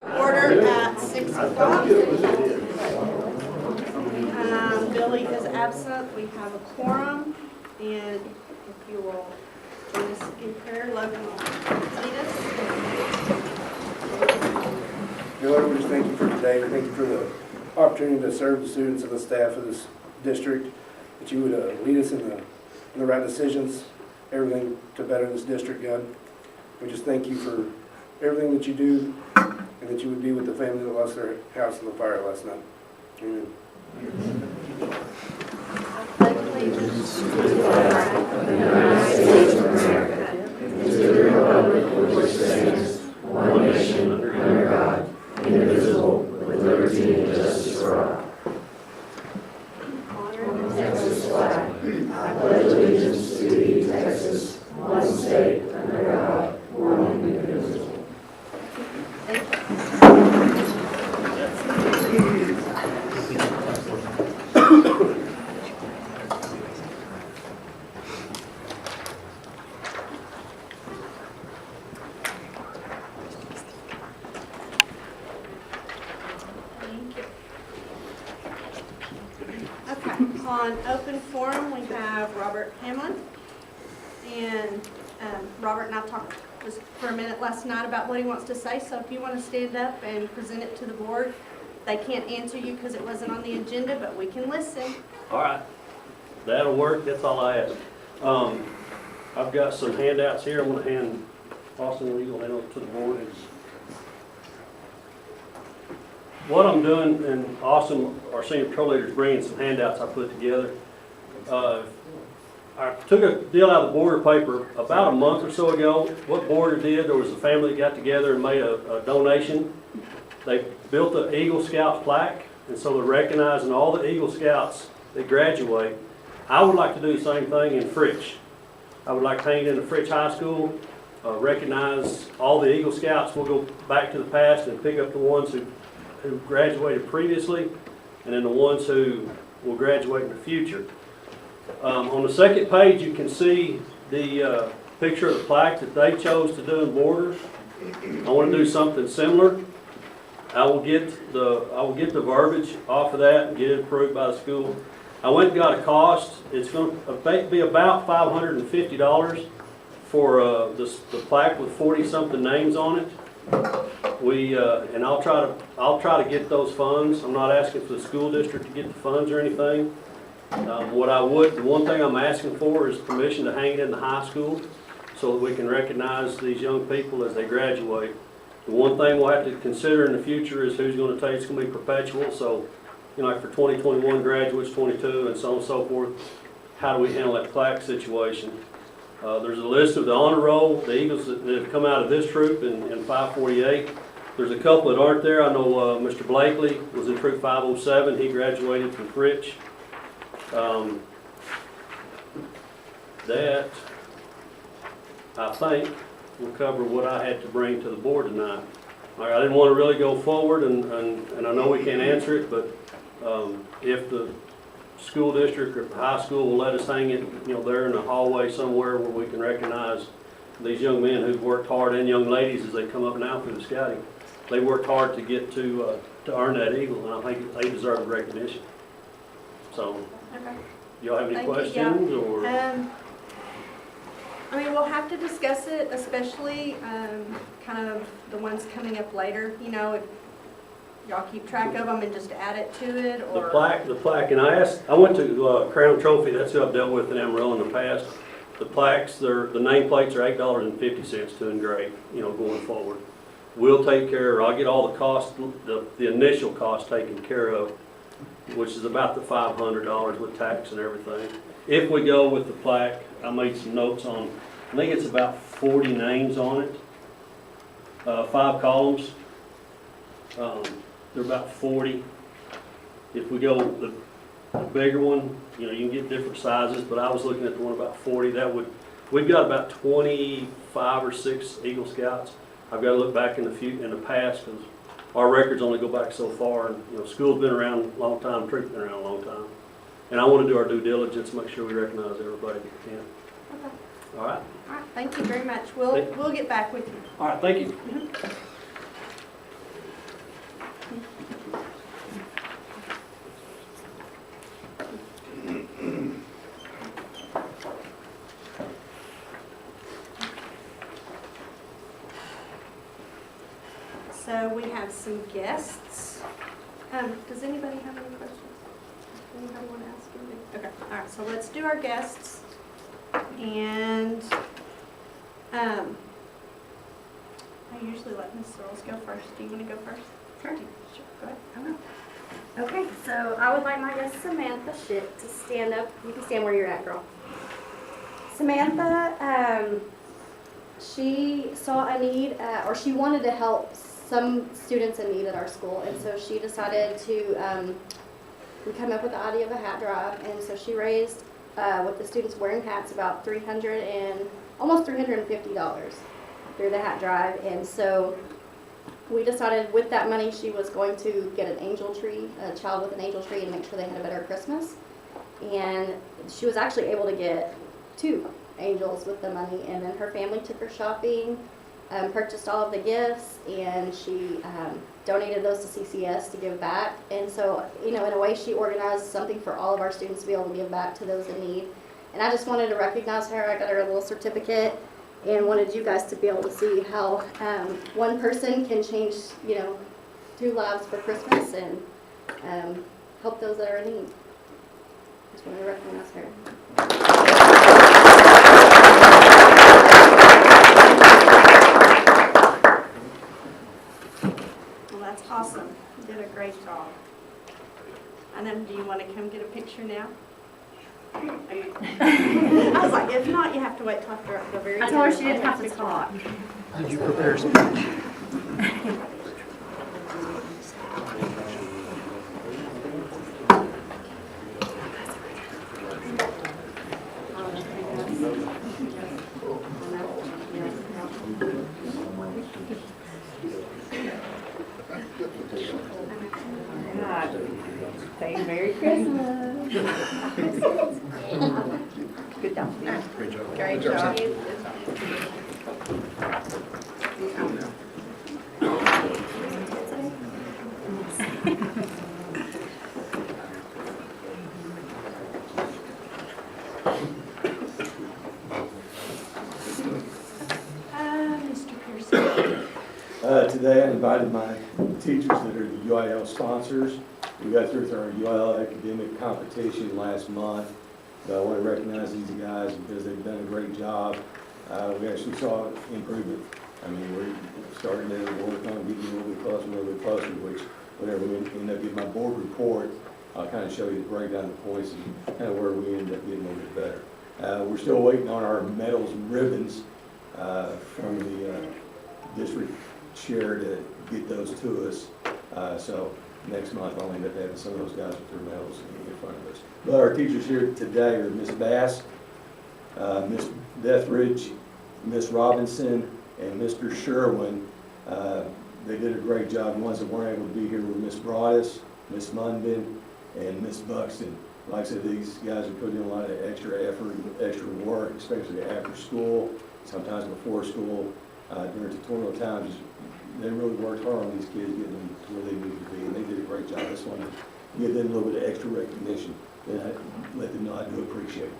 Order at 6 o'clock. Billy is absent. We have a quorum. And if you will join us in prayer, Logan will lead us. Dear Lord, we just thank you for today. We thank you for the opportunity to serve the students and the staff of this district, that you would lead us in the right decisions, everything to better this district, God. We just thank you for everything that you do, and that you would be with the family that lost their house in the fire last night. Amen. I pledge allegiance to the flag of the United States of America, and to the republic for which stands one nation under God, indivisible, with liberty and justice for all. Texas flag. I pledge allegiance to thee, Texas, one state under God, one indivisible. Thank you. Okay, on open forum, we have Robert Hamlin. And Robert and I talked just for a minute last night about what he wants to say. So if you want to stand up and present it to the board, they can't answer you because it wasn't on the agenda, but we can listen. All right, that'll work. That's all I ask. I've got some handouts here. I'm going to hand Austin Legal hand over to the board. What I'm doing, and Austin, our senior patrol leader, is bringing some handouts I put together. I took a deal out of the border paper about a month or so ago. What border did, there was a family that got together and made a donation. They built the Eagle Scouts plaque, and so they're recognizing all the Eagle Scouts that graduate. I would like to do the same thing in Fritch. I would like to hang it in the Fritch High School, recognize all the Eagle Scouts. We'll go back to the past and pick up the ones who graduated previously, and then the ones who will graduate in the future. On the second page, you can see the picture of the plaque that they chose to do in borders. I want to do something similar. I will get the verbiage off of that and get it approved by the school. I went and got a cost. It's going to be about $550 for the plaque with 40-something names on it. And I'll try to get those funds. I'm not asking for the school district to get the funds or anything. The one thing I'm asking for is permission to hang it in the high school so that we can recognize these young people as they graduate. The one thing we'll have to consider in the future is who's going to take it's going to be perpetual. So, like for 2021 graduates, 22, and so on and so forth, how do we handle that plaque situation? There's a list of the honor roll, the Eagles that have come out of this troop in 548. There's a couple that aren't there. I know Mr. Blakely was in troop 507. He graduated from Fritch. That, I think, will cover what I had to bring to the board tonight. All right, I didn't want to really go forward, and I know we can't answer it, but if the school district or the high school will let us hang it, there in the hallway somewhere where we can recognize these young men who've worked hard, and young ladies as they come up now through the scouting. They worked hard to get to earn that Eagle, and I think they deserve the recognition. So, Okay. Y'all have any Thank you, questions yeah. or? I mean, we'll have to discuss it, especially kind of the ones coming up later. You know, if y'all keep track of them and just add it to it, or The plaque, and I went to Crown Trophy. That's who I've dealt with in Amarillo in the past. The plaques, the nameplates are $8.50 to engrave. Going forward, we'll take care. I'll get all the cost, the initial cost taken care of, which is about the $500 with tax and everything. If we go with the plaque, I made some notes on. I think it's about 40 names on it. 5 columns. They're about 40. If we go with the bigger one, you can get different sizes, but I was looking at the one about 40. We've got about 25 or 6 Eagle Scouts. I've got to look back in the past because our records only go back so far. And school's been around a long time, troop's been around a long time, and I want to do our due diligence, make sure we recognize everybody we can. Okay. All right. All right. Thank you very much. We'll get back with you. All right. Thank you. we have some guests. Does anybody have any questions? Anybody want to ask anything? Okay, all right, so let's do our guests. And I usually let Ms. Searles go first. Do you want to go first? Sure. Sure, go ahead. I will. Okay, so I would like my guest Samantha Schitt to stand up. You can stand where you're at, girl. Samantha, she saw a need, or she wanted to help some students in need at our school, and so she decided to, we come up with the idea of a hat drive, and so she raised, with the students wearing hats, about almost $350 through the hat drive, and so we decided with that money she was going to get an angel tree, a child with an angel tree, and make sure they had a better Christmas. And she was actually able to get 2 angels with the money, and then her family took her shopping, purchased all of the gifts, and she donated those to CCS to give back. And so, in a way, she organized something for all of our students to be able to give back to those in need. And I just wanted to recognize her. I got her a little certificate and wanted you guys to be able to see how one person can change, 2 lives for Christmas and help those that are in need. Just want to recognize her. Well, that's awesome. You did a great job. And then, do you want to come get a picture now? I was like, if not, you have to wait till after the very end. I told her she didn't have to talk. Did you prepare a speech? Say Merry Christmas. Good job. Great job. Great job. Mr. Pearson. Today I invited my teachers that are the UIL sponsors. We got through with our UIL academic competition last month. But I want to recognize these guys because they've done a great job. We actually saw improvement. I mean, we're starting to work on getting a little bit closer, which whenever we end up getting my board report, I'll kind of show you the breakdown of points and kind of where we end up getting a little bit better. We're still waiting on our medals and ribbons from the district chair to get those to us. So next month I'll end up having some of those guys with their medals in front of us. But our teachers here today are Miss Bass, Miss Deathridge, Miss Robinson, and Mr. Sherwin. They did a great job. The ones that weren't able to be here were Miss Broadus, Miss Mundin, and Miss Buxton. Like I said, these guys are putting in a lot of extra effort, extra work, especially after school, sometimes before school. During tutorial times, they really worked hard on these kids, getting them to where they needed to be, and they did a great job. I just wanted to give them a little bit of extra recognition, and I let them know I do appreciate it.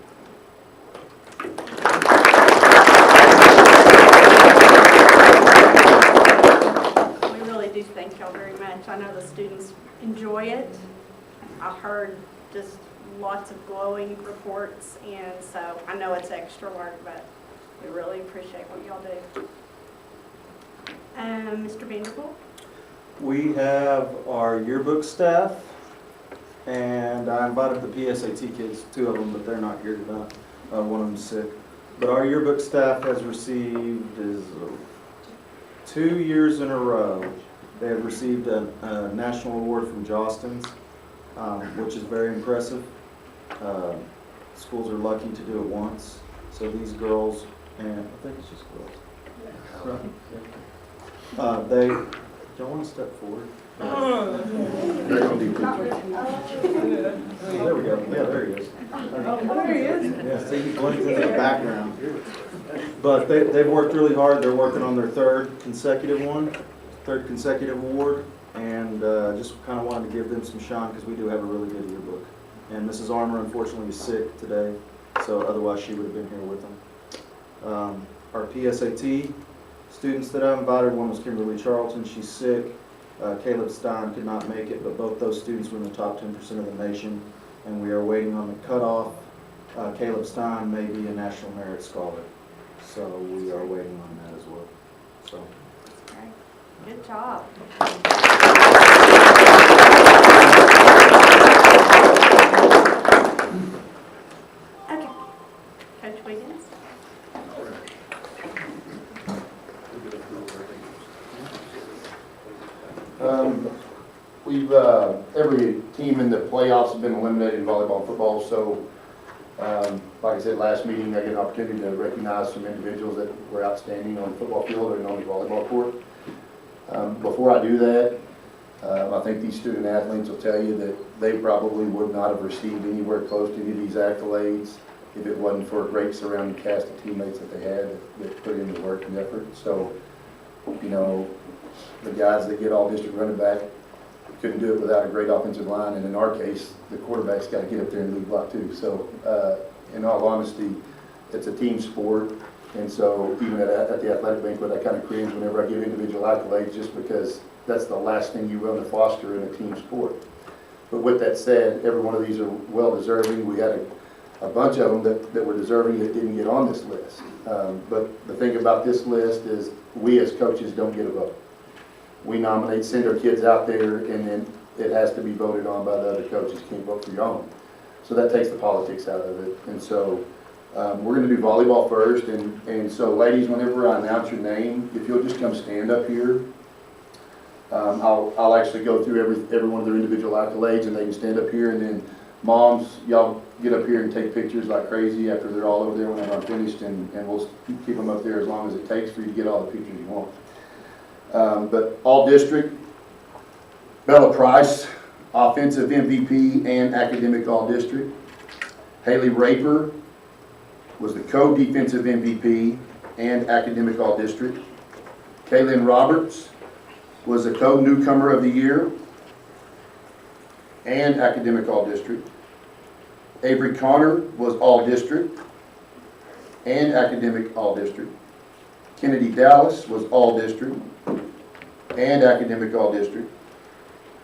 We really do thank y'all very much. I know the students enjoy it. I heard just lots of glowing reports, and so I know it's extra work, but we really appreciate what y'all do. Mr. Vanderbilt? We have our yearbook staff, and I invited the PSAT kids, 2 of them, but they're not here tonight. One of them's sick. But our yearbook staff has received 2 years in a row. They have received a national award from Jostens, which is very impressive. Schools are lucky to do it once. So these girls, and I think it's just girls. Right? Yeah. Y'all want to step forward? There we go. Yeah, there he is. There he is. Yeah, see, he blends into the background. But they've worked really hard. They're working on their third consecutive award, and just kind of wanted to give them some shine because we do have a really good yearbook. And Mrs. Armour, unfortunately, is sick today, so otherwise she would have been here with them. Our PSAT students that I invited, one was Kimberly Charlton. She's sick. Caleb Stein could not make it, but both those students were in the top 10% of the nation, and we are waiting on the cutoff. Caleb Stein may be a National Merit Scholar, so we are waiting on that as well. So. Good job. Okay. Coach Wiggins? We've, every team in the playoffs has been eliminated in volleyball and football, so, like I said, last meeting, I get an opportunity to recognize some individuals that were outstanding on the football field and on the volleyball court. Before I do that, I think these student athletes will tell you that they probably would not have received anywhere close to any of these accolades if it wasn't for a great surrounding cast of teammates that they had that put in the work and effort. So, you know, the guys that get all district running back couldn't do it without a great offensive line, and in our case, the quarterback's got to get up there and lead block too. So, in all honesty, it's a team sport, and so even at the athletic banquet, I kind of cringe whenever I give individual accolades, just because that's the last thing you want to foster in a team sport. But with that said, every one of these are well deserving. We had a bunch of them that were deserving that didn't get on this list. But the thing about this list is we as coaches don't get a vote. We nominate, send our kids out there, and then it has to be voted on by the other coaches. You can't vote for your own. So that takes the politics out of it. And so we're going to do volleyball first. And so, ladies, whenever I announce your name, if you'll just come stand up here, I'll actually go through every one of their individual accolades, and they can stand up here. And then moms, y'all get up here and take pictures like crazy after they're all over there when I'm finished, and we'll keep them up there as long as it takes for you to get all the pictures you want. But all district, Bella Price, offensive MVP and academic all district. Haley Raper was the co-defensive MVP and academic all district. Kaylin Roberts was the co-newcomer of the year and academic all district. Avery Connor was all district and academic all district. Kennedy Dallas was all district and academic all district.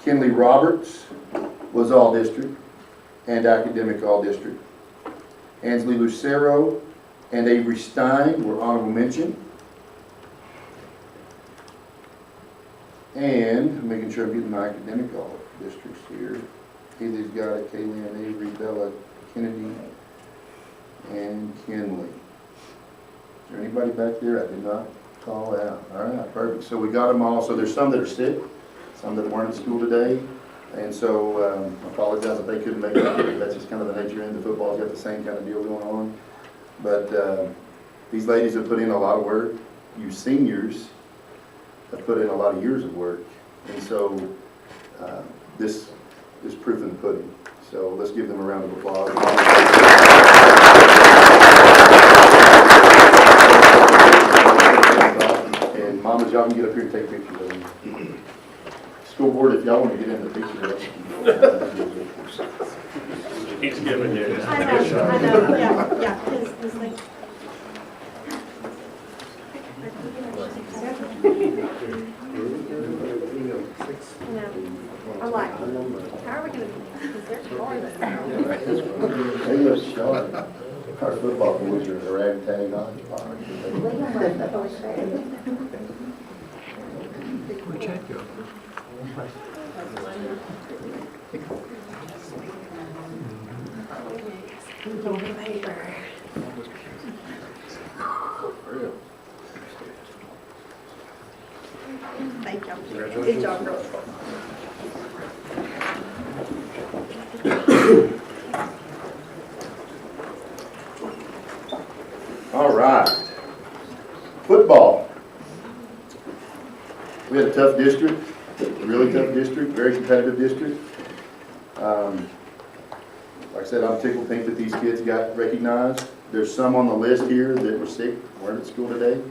Kinley Roberts was all district and academic all district. Ansley Lucero and Avery Stein were honorable mention. And making sure I'm getting my academic all districts here. Haley's got it, Kaylee, Avery, Bella, Kennedy, and Kinley. Is there anybody back there I did not call out? All right, perfect. So we got them all. So there's some that are sick, some that weren't in school today. And so I apologize if they couldn't make it. That's just kind of the nature of the football's got the same kind of deal going on. But these ladies have put in a lot of work. You seniors have put in a lot of years of work. And so this is proof in the pudding. So let's give them a round of applause. And mamas, y'all can get up here and take pictures of them. School board, if y'all want to get in the picture. He's giving you. I know, yeah, his thing. I'm like, how are we gonna, because they're boring. They look sharp. Our football boys are a ragtag on. Where'd Chad go? Thank you. Good job, girls. All right. Football. We had a tough district, really tough district, very competitive district. Like I said, I'm tickled pink that these kids got recognized. There's some on the list here that were sick, weren't at school today.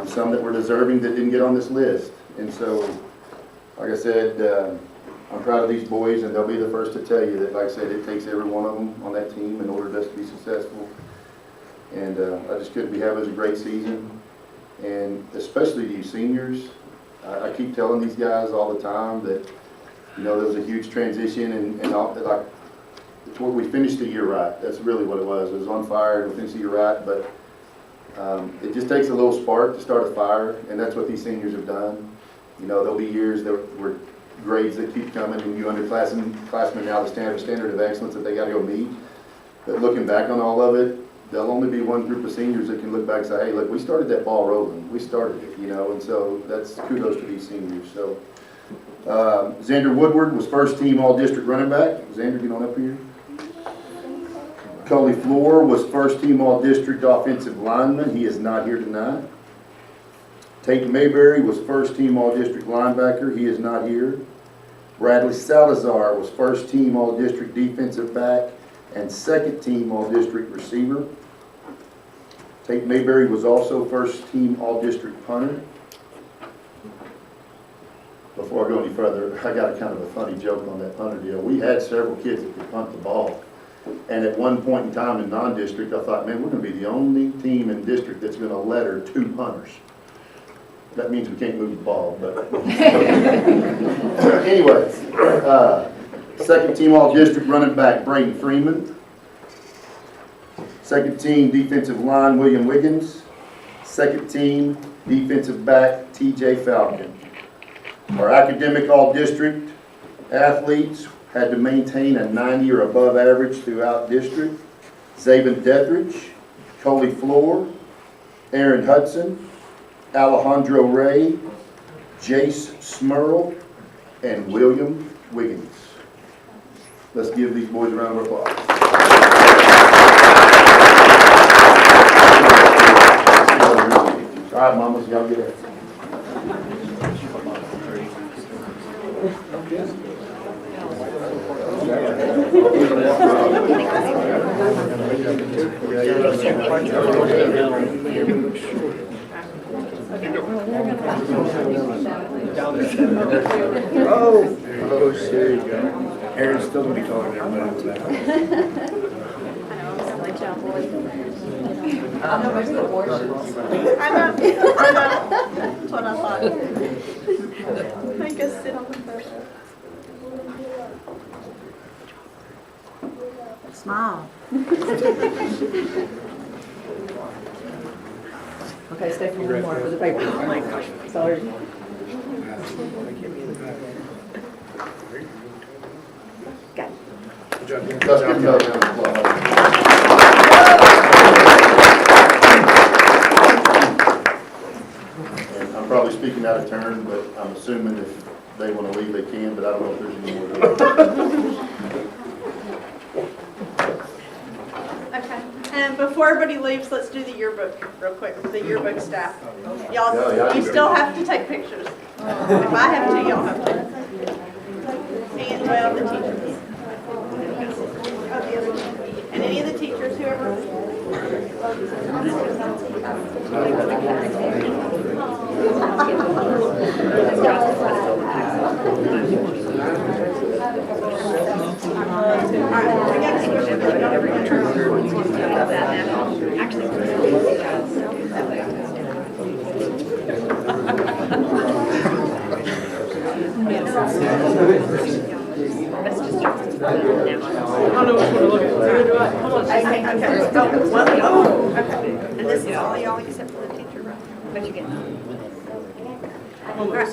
Some that were deserving that didn't get on this list. And so, like I said, I'm proud of these boys, and they'll be the first to tell you that, like I said, it takes every one of them on that team in order for us to be successful. And I just couldn't be having a great season. And especially to you seniors, I keep telling these guys all the time that, you know, there was a huge transition and like, we finished the year right. That's really what it was. It was on fire and we finished the year right, but it just takes a little spark to start a fire, and that's what these seniors have done. You know, there'll be years where grades that keep coming and you underclassmen now the standard of excellence that they got to go meet. But looking back on all of it, there'll only be one group of seniors that can look back and say, hey, look, we started that ball rolling. We started it, you know, and so that's kudos to these seniors. So Xander Woodward was first team all-district running back. Xander, get on up here. Coley Floor was first team all-district offensive lineman. He is not here tonight. Tate Mayberry was first team all-district linebacker. He is not here. Bradley Salazar was first team all-district defensive back and second team all-district receiver. Tate Mayberry was also first team all-district punter. Before I go any further, I got a kind of a funny joke on that punter deal. We had several kids that could punt the ball. And at one point in time in non-district, I thought, man, we're going to be the only team in district that's going to letter 2 punters. That means we can't move the ball, but anyway, second team all-district running back, Braden Freeman. Second team defensive line, William Wiggins. Second team defensive back, TJ Falcon. Our academic all-district athletes had to maintain a 90 or above average throughout district. Zabin Dethridge, Coley Floor, Aaron Hudson, Alejandro Ray, Jace Smurl, and William Wiggins. Let's give these boys a round of applause. All right, mamas, y'all get it. Oh, there you go. Aaron's still gonna be talking to everybody about that. I know, maybe the board should. I know. That's what I thought. I guess sit on the first. Smile. Okay, stay for one more for the paper. Oh my gosh. Sorry. Got it. Let's give them a round of applause. And I'm probably speaking out of turn, but I'm assuming if they want to leave, they can, but I don't know if there's any more. Okay, and before everybody leaves, let's do the yearbook real quick, the yearbook staff. Yeah, Y'all, you still have to take pictures. If I have to, y'all have to. And, well, the teachers. Oh, the other two. And any of the teachers, whoever. And this is all y'all except for the teacher, right? What you get? All right.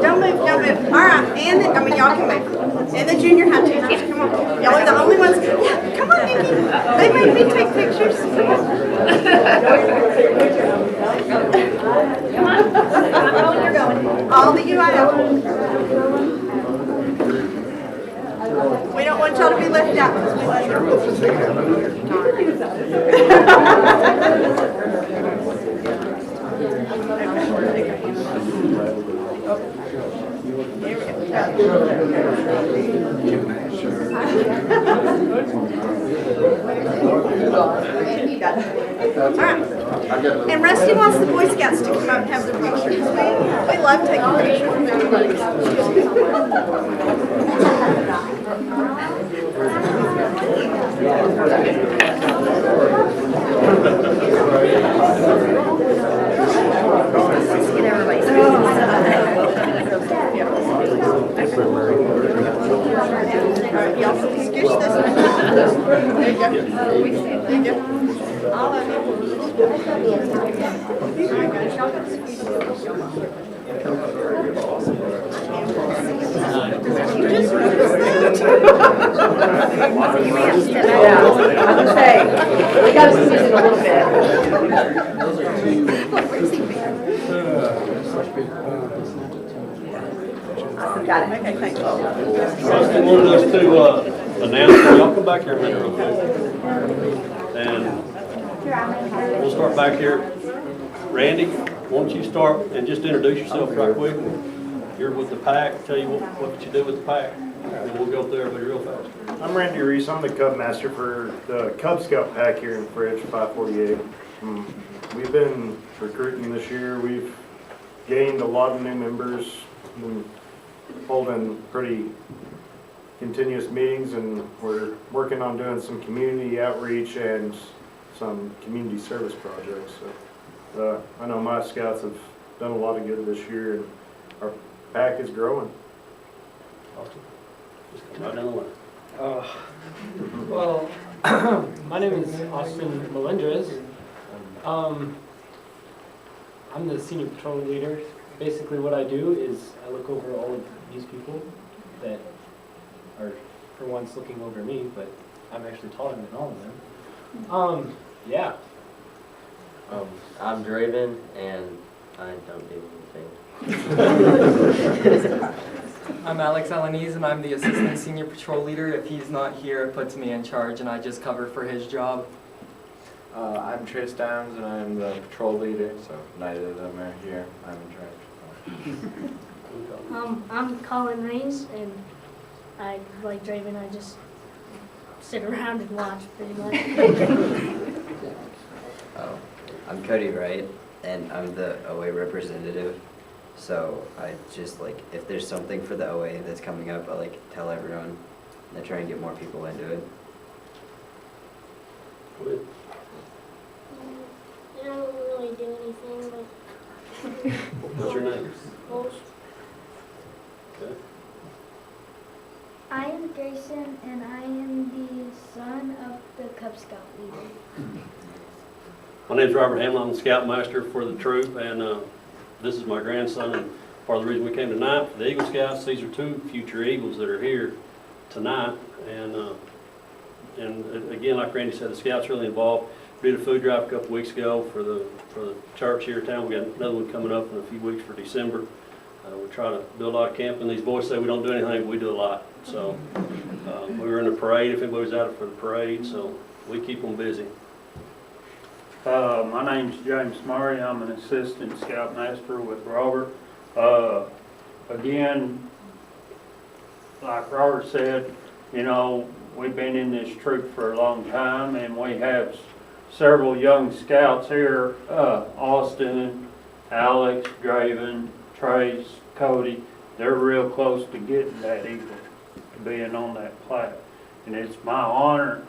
Don't move. All right, and y'all can move. And the junior high teachers, come on. Y'all are the only ones. Yeah, come on, Nikki. They made me take pictures. Come on. You're going. All the UIL. We don't want y'all to be left out because we love Alright. And Rusty wants the Boy Scouts to come up and have their pictures. We love taking pictures with everybody. Let's get everybody. All of you. Y'all got to squeeze it. Yeah, I was gonna say, we gotta squeeze it a little bit. Awesome, got it. Okay, thanks. I wanted us to announce, y'all come back here a minute real quick. And we'll start back here. Randy, why don't you start and just introduce yourself right quick? You're with the Hvac, tell you what you do with the Hvac, and we'll go through everybody real fast. I'm Randy Reese. I'm the Cub Master for the Cub Scout pack here in Fridge 548. We've been recruiting this year. We've gained a lot of new members. Been holding pretty continuous meetings, and we're working on doing some community outreach and some community service projects. So, I know my scouts have done a lot of good this year, and our pack is growing. Austin, just come right down the line. Well, my name is Austin Melendres. I'm the senior patrol leader. Basically what I do is I look over all of these people that are for once looking over me, but I'm actually taller than all of them. Yeah. I'm Draven, and I don't do anything. I'm Alex Alanese, and I'm the assistant senior patrol leader. If he's not here, it puts me in charge, and I just cover for his job. I'm Trace Downs, and I'm the patrol leader, so neither of them are here. I'm in charge. I'm Colin Rains, and I, like Draven, I just sit around and watch pretty much. I'm Cody Wright, and I'm the OA representative. So I just if there's something for the OA that's coming up, I tell everyone and I try and get more people into it. I don't really do anything, but... What's your name? Most. Okay. I am Grayson, and I am the son of the Cub Scout leader. My name's Robert Hamlin. I'm the Scoutmaster for the troop, and this is my grandson. And part of the reason we came tonight for the Eagle Scouts, these are two future Eagles that are here tonight. And again, like Randy said, the Scouts really involved. We did a food drive a couple weeks ago for the church here in town. We got another one coming up in a few weeks for December. We try to do a lot of camping. These boys say we don't do anything, but we do a lot. So we were in the parade, if anybody's out for the parade, so we keep them busy. My name's James Murray. I'm an assistant scoutmaster with Robert. Again, like Robert said, you know, we've been in this troop for a long time, and we have several young scouts here, Austin, Alex, Draven, Trace, Cody. They're real close to getting that eagle, to being on that plaque. And it's my honor.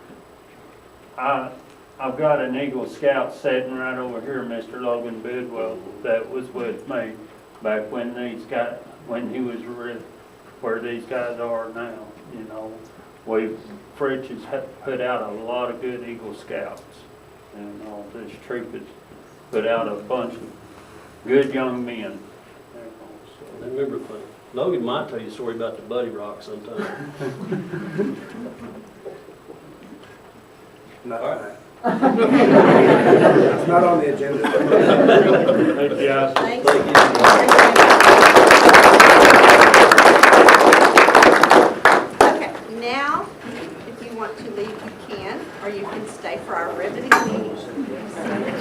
I've got an Eagle Scout sitting right over here, Mr. Logan Bidwell, that was with me back when he was where these guys are now. You know, Fritz has put out a lot of good Eagle Scouts, and this troop has put out a bunch of good young men. So remember, Logan might tell you a story about the Buddy Rock sometime. All right. It's not on the agenda. Thank you, guys. Thank Thank you. Okay, now, if you want to leave, you can, or you can stay for our riveting meeting. Thank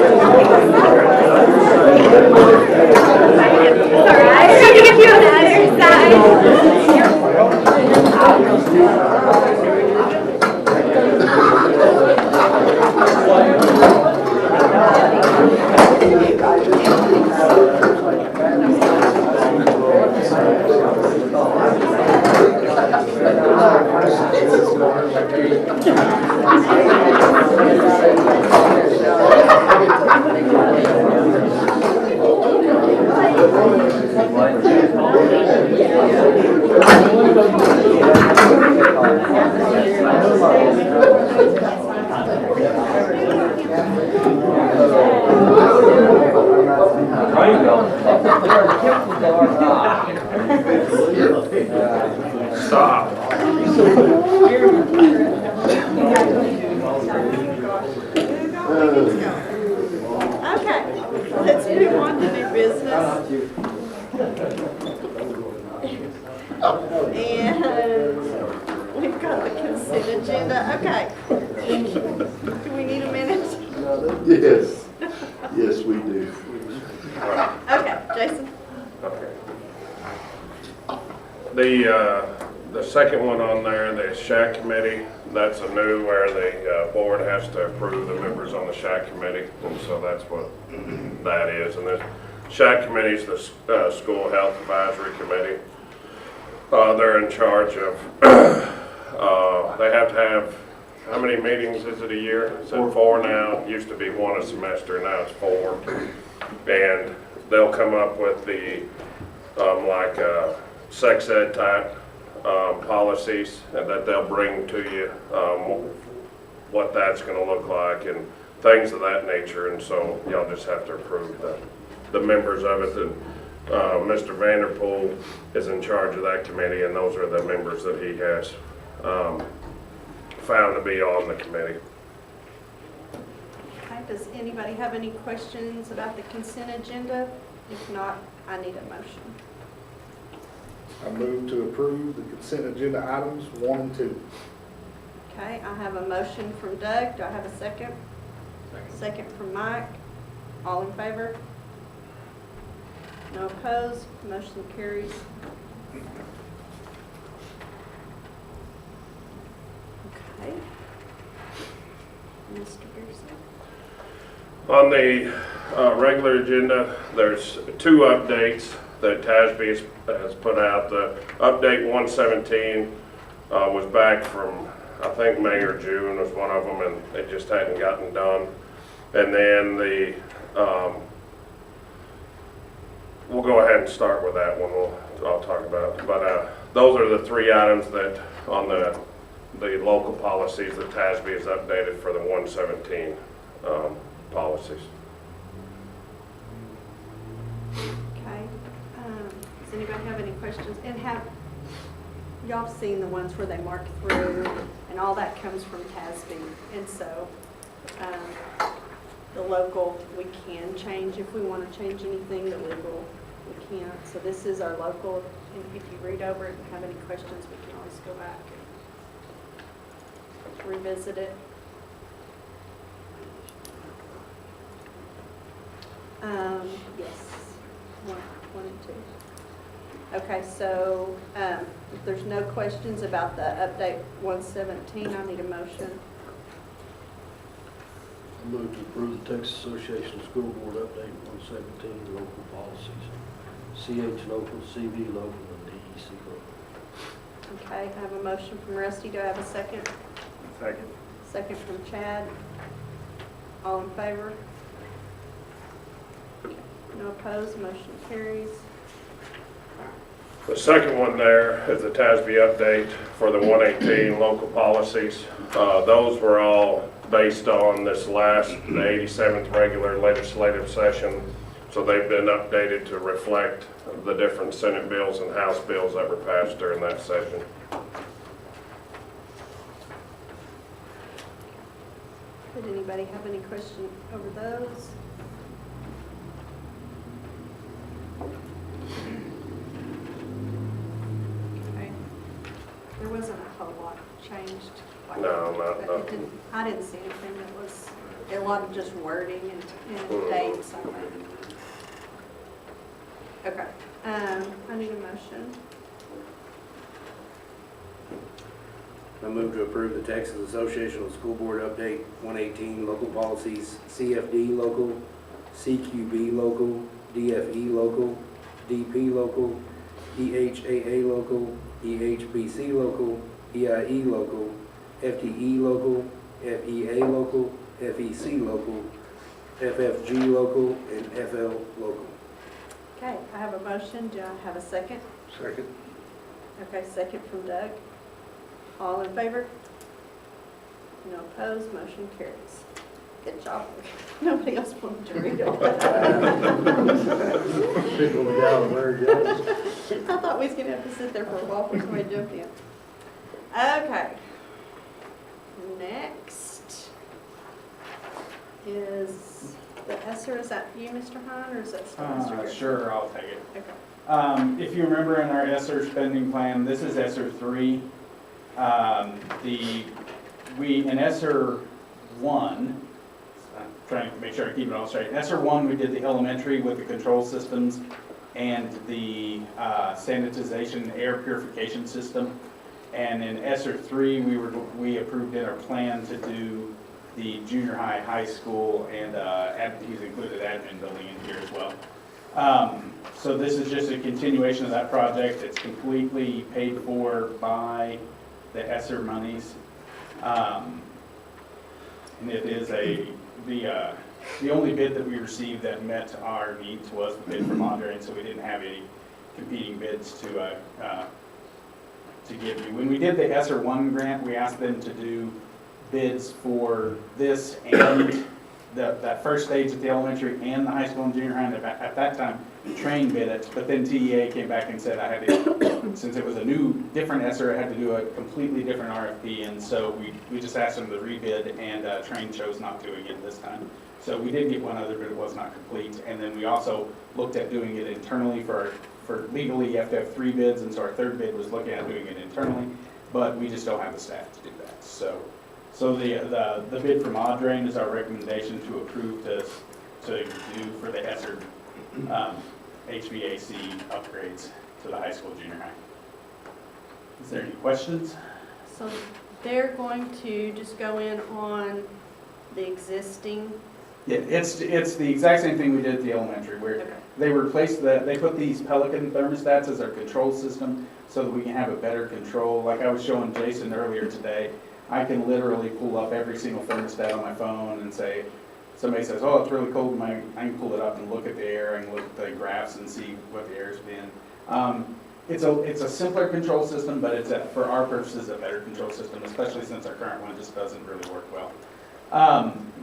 you. move on to new business. And we've got the consent agenda. Okay. Do we need a minute? Yes, yes, we do. Okay, Jason. Okay. The second one on there, the SHAC committee, that's a new where the board has to approve the members on the SHAC committee, and so that's what that is. And the SHAC committee is the School Health Advisory Committee. They're in charge of, they have to have, how many meetings is it a year? Is it 4 now? It used to be 1 a semester, now it's 4. And they'll come up with the, sex ed type policies, and that they'll bring to you what that's going to look like and things of that nature. And so y'all just have to approve the members of it. And Mr. Vanderpool is in charge of that committee, and those are the members that he has found to be on the committee. Okay, does anybody have any questions about the consent agenda? If not, I need a motion. I move to approve the consent agenda items 1 and 2. Okay, I have a motion from Doug. Do I have a second? Second from Mike. All in favor? No opposed? Motion carries. Okay. Mr. Pearson. On the regular agenda, there's 2 updates that TASB has put out. The update 117 was back from, I think, May or June was one of them, and it just hadn't gotten done. And then the, we'll go ahead and start with that one. I'll talk about it. But those are the 3 items that on the local policies that TASB has updated for the 117 policies. Okay. Does anybody have any questions? And have y'all seen the ones where they mark through and all that comes from TASB? And so the local we can change if we want to change anything. The legal we can't. So this is our local. And if you read over it and have any questions, we can always go back and revisit it. Yes, one and 2. Okay, so if there's no questions about the update 117, I need a motion. I move to approve the Texas Association of School Board Update 117, local policies. CH local, CV local, and DEC local. Okay, I have a motion from Rusty. Do I have a second? Second. Second from Chad. All in favor? No opposed, motion carries. The second one there is the TASB update for the 118 local policies. Those were all based on this last, the 87th regular legislative session. So they've been updated to reflect the different Senate bills and House bills that were passed during that session. Did anybody have any question over those? Okay. There wasn't a whole lot changed. No, not I didn't see anything that was a lot of just wording and dates. I think. Okay. I need a motion. I move to approve the Texas Association of School Board Update 118 local policies, CFD local, CQB local, DFE local, DP local, EHAA local, EHBC local, EIE local, FTE local, FEA local, FEC local, FFG local, and FL local. Okay, I have a motion. Do I have a second? Second. Okay, second from Doug. All in favor? No opposed, motion carries. Good job. Nobody else wanted to read it. I thought we was going to have to sit there for a while before somebody jumped in. Okay. Next is the ESSER. Is that you, Mr. Hahn, or is that still Mr. Garrett? Sure, I'll take it. Okay. If you remember in our ESSER spending plan, this is ESSER 3. In ESSER 1, I'm trying to make sure I keep it all straight. In ESSER 1, we did the elementary with the control systems and the sanitization air purification system. And in ESSER 3, we approved in our plan to do the junior high, high school, and he's included admin building in here as well. So this is just a continuation of that project. It's completely paid for by the ESSER monies. And it is the only bid that we received that met our needs was the bid from Andre, and so we didn't have any competing bids to give you. When we did the ESSER 1 grant, we asked them to do bids for this and that first stage at the elementary and the high school and junior high. And at that time, Train bid it, but then TEA came back and said I had to, since it was a new, different ESSER, I had to do a completely different RFP, and so we just asked them to rebid, and Train chose not to again this time. So we did get one other, but it was not complete. And then we also looked at doing it internally for legally you have to have 3 bids, and so our third bid was looking at doing it internally, but we just don't have the staff to do that. So the bid from Audrain is our recommendation to approve to do for the ESSER HVAC upgrades to the high school, junior high. Is there any questions? So they're going to just go in on the existing? Yeah, it's the exact same thing we did at the elementary, where they replaced they put these Pelican thermostats as our control system so that we can have a better control. Like I was showing Jason earlier today, I can literally pull up every single thermostat on my phone and say, somebody says, oh, it's really cold, I can pull it up and look at the air and look at the graphs and see what the air's been. It's a simpler control system, but it's for our purposes a better control system, especially since our current one just doesn't really work well.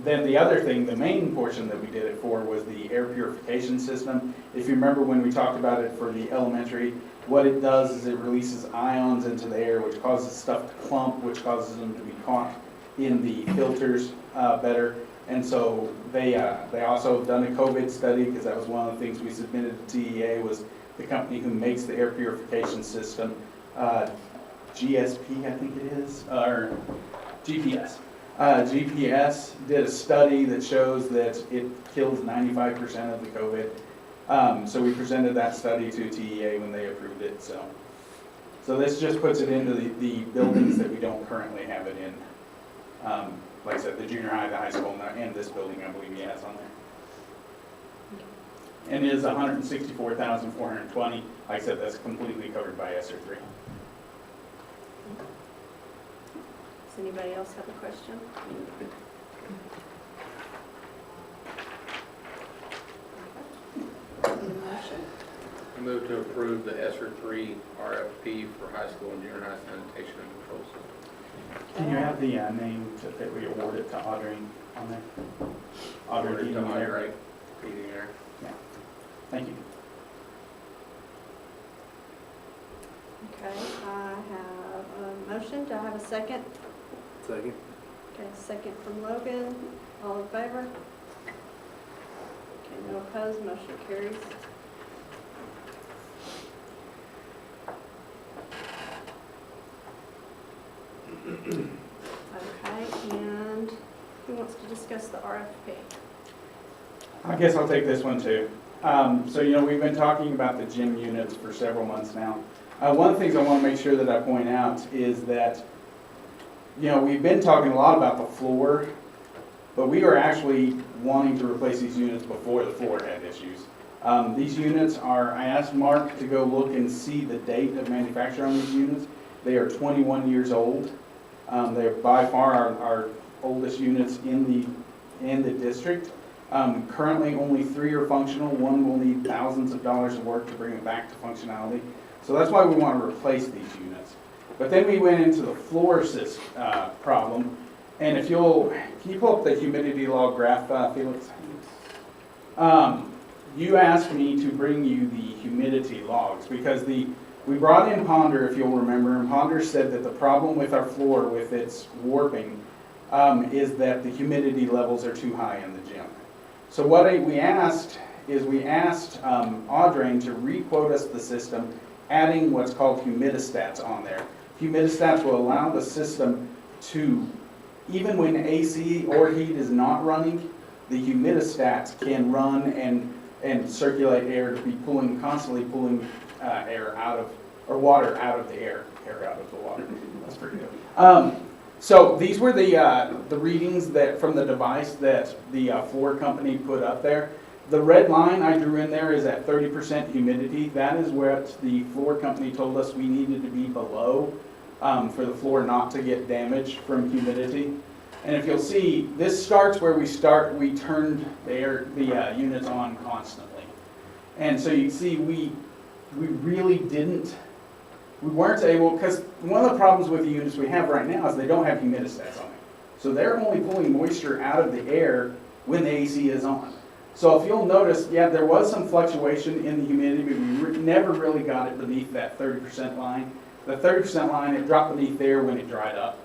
Then the other thing, the main portion that we did it for was the air purification system. If you remember when we talked about it for the elementary, what it does is it releases ions into the air, which causes stuff to clump, which causes them to be caught in the filters better. And so they also have done a COVID study, because that was one of the things we submitted to TEA, was the company who makes the air purification system, GSP, I think it is, or GPS. GPS did a study that shows that it kills 95% of the COVID. So we presented that study to TEA when they approved it. So this just puts it into the buildings that we don't currently have it in. Like I said, the junior high, the high school, and this building, I believe he has on there. And it is $164,420. Like I said, that's completely covered by ESSER 3. Does anybody else have a question? I move to approve the ESSER 3 RFP for high school and junior high sanitation and control system. Can you have the name that we awarded to Audrain on there? Awarded to Audrain. Yeah. Thank you. Okay, I have a motion. Do I have a second? Second. Okay, second from Logan. All in favor? Okay, no opposed, motion carries. Okay, and who wants to discuss the RFP? I guess I'll take this one too. So, we've been talking about the gym units for several months now. One of the things I want to make sure that I point out is that, we've been talking a lot about the floor, but we were actually wanting to replace these units before the floor had issues. These units I asked Mark to go look and see the date of manufacture on these units. They are 21 years old. They're by far our oldest units in the district. Currently, only 3 are functional. One will need thousands of dollars of work to bring it back to functionality. So that's why we want to replace these units. But then we went into the floor problem. And can you pull up the humidity log graph, Felix? You asked me to bring you the humidity logs because we brought in Ponder, if you'll remember, and Ponder said that the problem with our floor, with its warping, is that the humidity levels are too high in the gym. So what we asked is Audrain to re-quote us the system, adding what's called humidistats on there. Humidistats will allow the system to, even when AC or heat is not running, the humidistats can run and circulate air to be constantly pulling air out of, or water out of the air out of the water. That's pretty good. So these were the readings that from the device that the floor company put up there. The red line I drew in there is at 30% humidity. That is what the floor company told us we needed to be below for the floor not to get damaged from humidity. And if you'll see, this starts where we turned the units on constantly. And so you can see we really we weren't able, because one of the problems with the units we have right now is they don't have humidistats on them. So they're only pulling moisture out of the air when the AC is on. So if you'll notice, yeah, there was some fluctuation in the humidity, but we never really got it beneath that 30% line. The 30% line, it dropped beneath there when it dried up,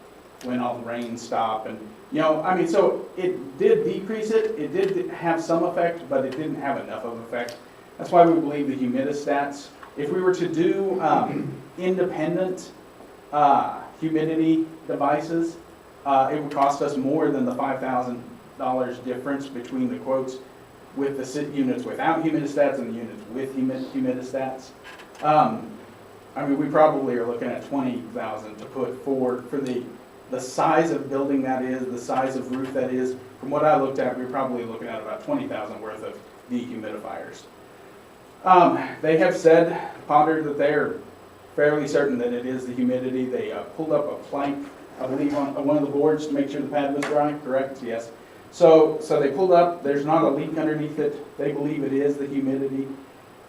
when all the rain stopped. And, so it did decrease it. It did have some effect, but it didn't have enough of an effect. That's why we believe the humidistats, if we were to do independent humidity devices, it would cost us more than the $5,000 difference between the quotes with the units without humidistats and the units with humidistats. We probably are looking at $20,000 to put for the size of building that is, the size of roof that is. From what I looked at, we're probably looking at about $20,000 worth of dehumidifiers. They have pondered that they are fairly certain that it is the humidity. They pulled up a plank, I believe, on one of the boards to make sure the pad was dry, correct? Yes. So they pulled up, there's not a leak underneath it. They believe it is the humidity.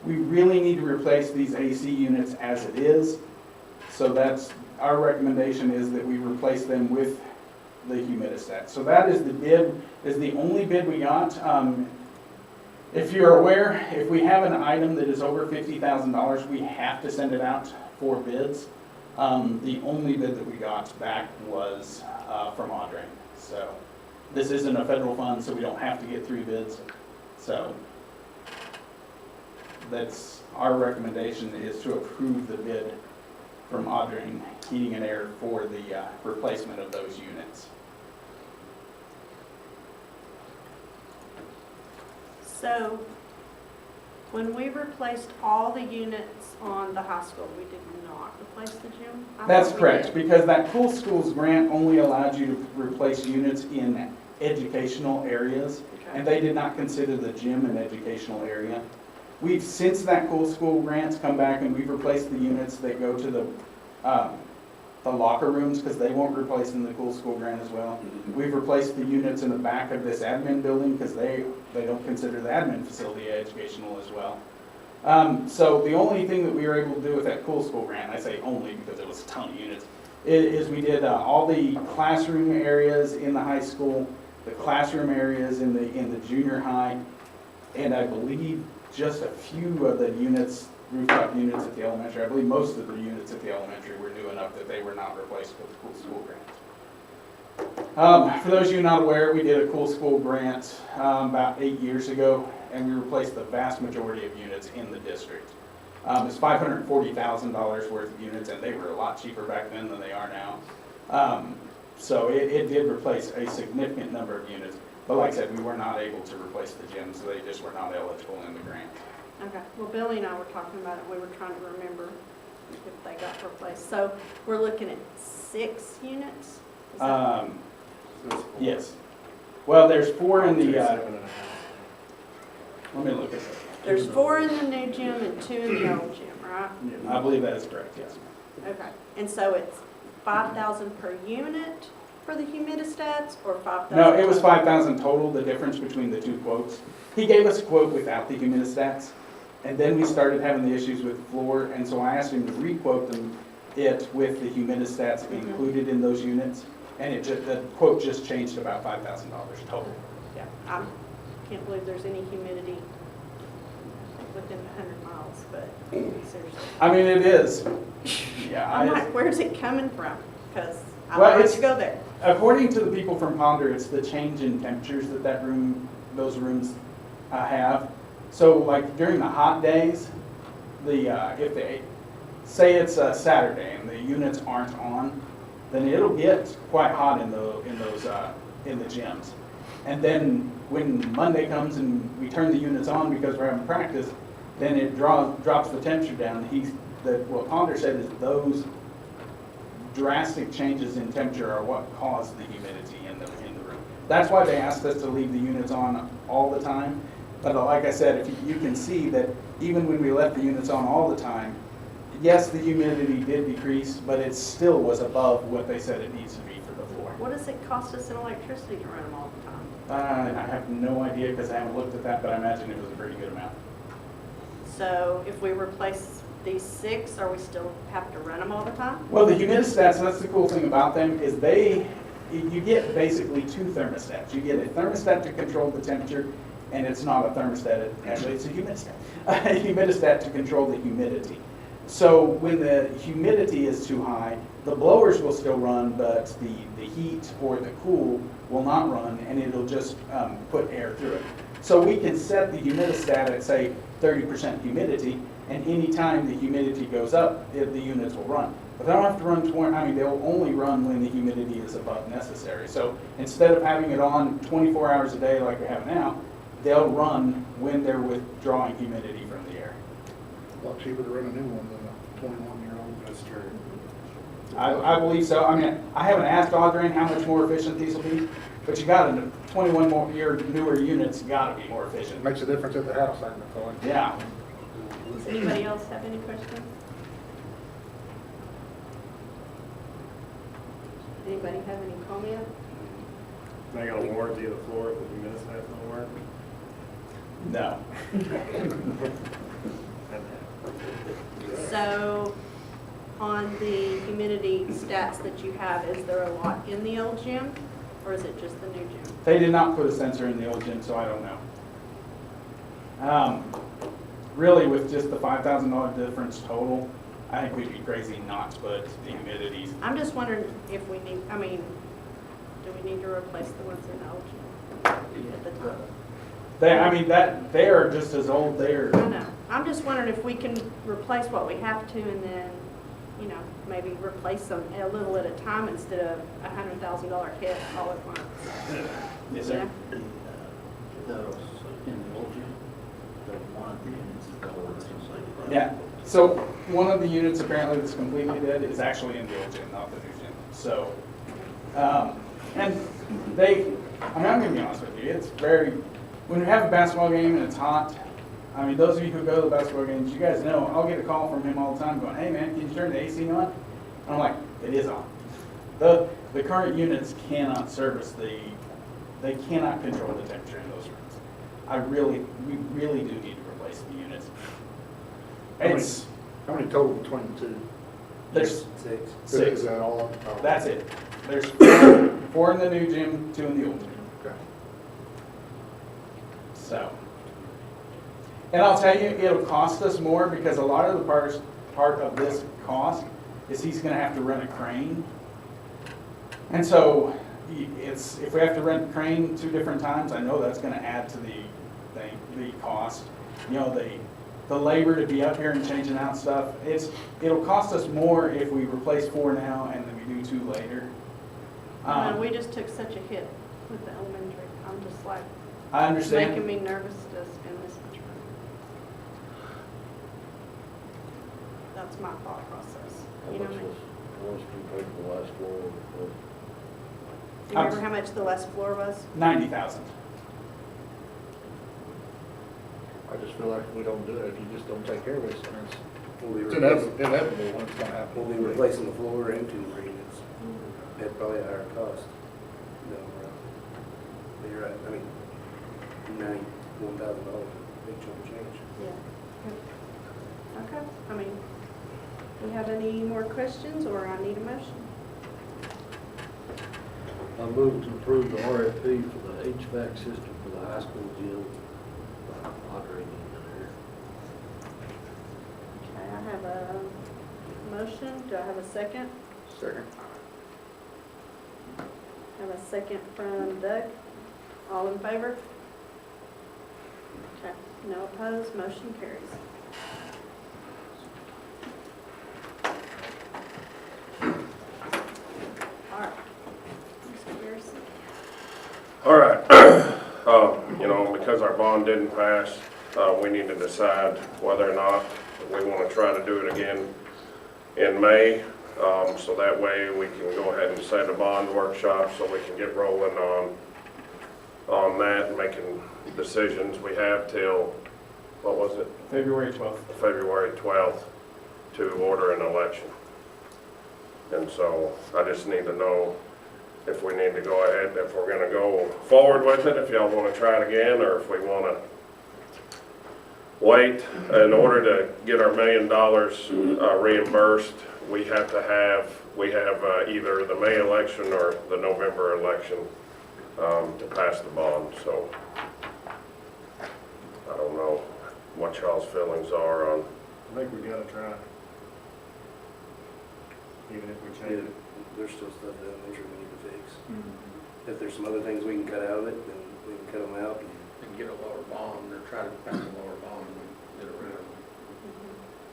We really need to replace these AC units as it is. So that's our recommendation, is that we replace them with the humidistat. So that is the only bid we got. If you're aware, if we have an item that is over $50,000, we have to send it out for bids. The only bid that we got back was from Audrain. So this isn't a federal fund, so we don't have to get 3 bids. So that's our recommendation, is to approve the bid from Audrain Heating and Air for the replacement of those units. So when we replaced all the units on the high school, we did not replace the gym? That's correct, because that Cool Schools grant only allowed you to replace units in educational areas, and they did not consider the gym an educational area. We've, since that Cool School grants, come back and we've replaced the units that go to the locker rooms, because they won't replace in the Cool School grant as well. We've replaced the units in the back of this admin building, because they don't consider the admin facility educational as well. So the only thing that we were able to do with that Cool School grant, I say only because it was a ton of units, is we did all the classroom areas in the high school, the classroom areas in the junior high, and I believe just a few of the units, rooftop units at the elementary. I believe most of the units at the elementary were new enough that they were not replaced with the Cool School grant. For those of you not aware, we did a Cool School grant about 8 years ago, and we replaced the vast majority of units in the district. It's $540,000 worth of units, and they were a lot cheaper back then than they are now. So it did replace a significant number of units. But like I said, we were not able to replace the gym, so they just were not eligible in the grant. Okay, well, Billy and I were talking about it, we were trying to remember if they got replaced. So we're looking at 6 units? Yes. Well, there's 4 in the, let me look at that. There's 4 in the new gym and 2 in the old gym, right? I believe that is correct, yes. Okay, and so it's $5,000 per unit for the humidistats, or $5,000? No, it was $5,000 total, the difference between the 2 quotes. He gave us a quote without the humidistats, and then we started having the issues with the floor, and so I asked him to re-quote it with the humidistats included in those units, and the quote just changed about $5,000 total. Yeah, I can't believe there's any humidity within 100 miles, but seriously. I mean, it is. Yeah. I'm like, where's it coming from? Because I Well, don't want it's- to go there. According to the people from Ponder, it's the change in temperatures that those rooms have. So like during the hot days, if they, say it's a Saturday and the units aren't on, then it'll get quite hot in the gyms. And then when Monday comes and we turn the units on because we're having practice, then it drops the temperature down. What Ponder said is those drastic changes in temperature are what cause the humidity in the room. That's why they asked us to leave the units on all the time. But like I said, if you can see that even when we left the units on all the time, yes, the humidity did decrease, but it still was above what they said it needs to be for the floor. What does it cost us in electricity to run them all the time? I have no idea because I haven't looked at that, but I imagine it was a pretty good amount. So if we replace these 6, are we still have to run them all the time? Well, the humidistats, that's the cool thing about them, is you get basically 2 thermostats. You get a thermostat to control the temperature, and it's not a thermostat, actually it's a humidistat. A humidistat to control the humidity. So when the humidity is too high, the blowers will still run, but the heat or the cool will not run, and it'll just put air through it. So we can set the humidistat at, say, 30% humidity, and anytime the humidity goes up, the units will run. But they don't have to run 20, they'll only run when the humidity is above necessary. So instead of having it on 24 hours a day like we have now, they'll run when they're withdrawing humidity from the air. A lot cheaper to run a new one than a 21-year-old. That's true. I believe so. I haven't asked Audrey how much more efficient these will be, but you got 21-year newer units got to be more efficient. Makes a difference at the house, I feel like. Yeah. Does anybody else have any questions? Anybody have any comment? They got a warranty of the floor if the humidistats don't work? No. So on the humidity stats that you have, is there a lot in the old gym, or is it just the new gym? They did not put a sensor in the old gym, so I don't know. Really, with just the $5,000 difference total, I think we'd be crazy not to put the humidities. I'm just wondering if we need, do we need to replace the ones in the old gym at the top? They are just as old. I know. I'm just wondering if we can replace what we have to and then, maybe replace them a little at a time instead of a $100,000 hit all at once. Yes, sir. Yeah. Yeah. So one of the units apparently that's completely dead is actually in the old gym, not the new gym. So, and I'm going to be honest with you, it's when you have a basketball game and it's hot, those of you who go to the basketball games, you guys know, I'll get a call from him all the time going, hey man, can you turn the AC on? And I'm like, it is on. The current units cannot they cannot control the temperature in those rooms. We really do need to replace the units. How many total between the two? There's 6. Is that all? Oh. That's it. There's 4 in the new gym, 2 in the old gym. Okay. So, and I'll tell you, it'll cost us more because a lot of the part of this cost is he's going to have to rent a crane. And so, if we have to rent a crane 2 different times, I know that's going to add to the cost. The labor to be up here and changing out stuff. It'll cost us more if we replace 4 now and then we do 2 later. We just took such a hit with the elementary. I'm just like, I understand. It's making me nervous to spend this much money. That's my thought process. You know what I mean? Do you remember how much the last floor was? $90,000. I just feel like if we don't do it, if you just don't take care of it, it's inevitable when it's going to happen. We'll be replacing the floor and 2 more units at probably a higher cost. But you're right, $91,000, big chunk of change. Yeah. Okay. Do we have any more questions, or I need a motion? I move to approve the RFP for the HVAC system for the high school gym. Okay, I have a motion. Do I have a second? Second. I have a second from Doug. All in favor? No opposed, motion carries. All right. Mr. Garrison. All right, you know, because our bond didn't pass, we need to decide whether or not we want to try to do it again in May. So that way we can go ahead and set a bond workshop so we can get rolling on that and making decisions. We have till, what was it? February 12th. February 12th to order an election. And so I just need to know if we need to go ahead, if we're gonna go forward with it, if y'all wanna try it again, or if we wanna wait. In order to get our $1 million reimbursed, we have either the May election or the November election to pass the bond. So I don't know what y'all's feelings are on. I think we gotta try. Even if we change it. There's still stuff in elementary we need to fix. If there's some other things we can cut out of it, then we can cut them out. And get a lower bond, or try to find a lower bond and get it rid of them.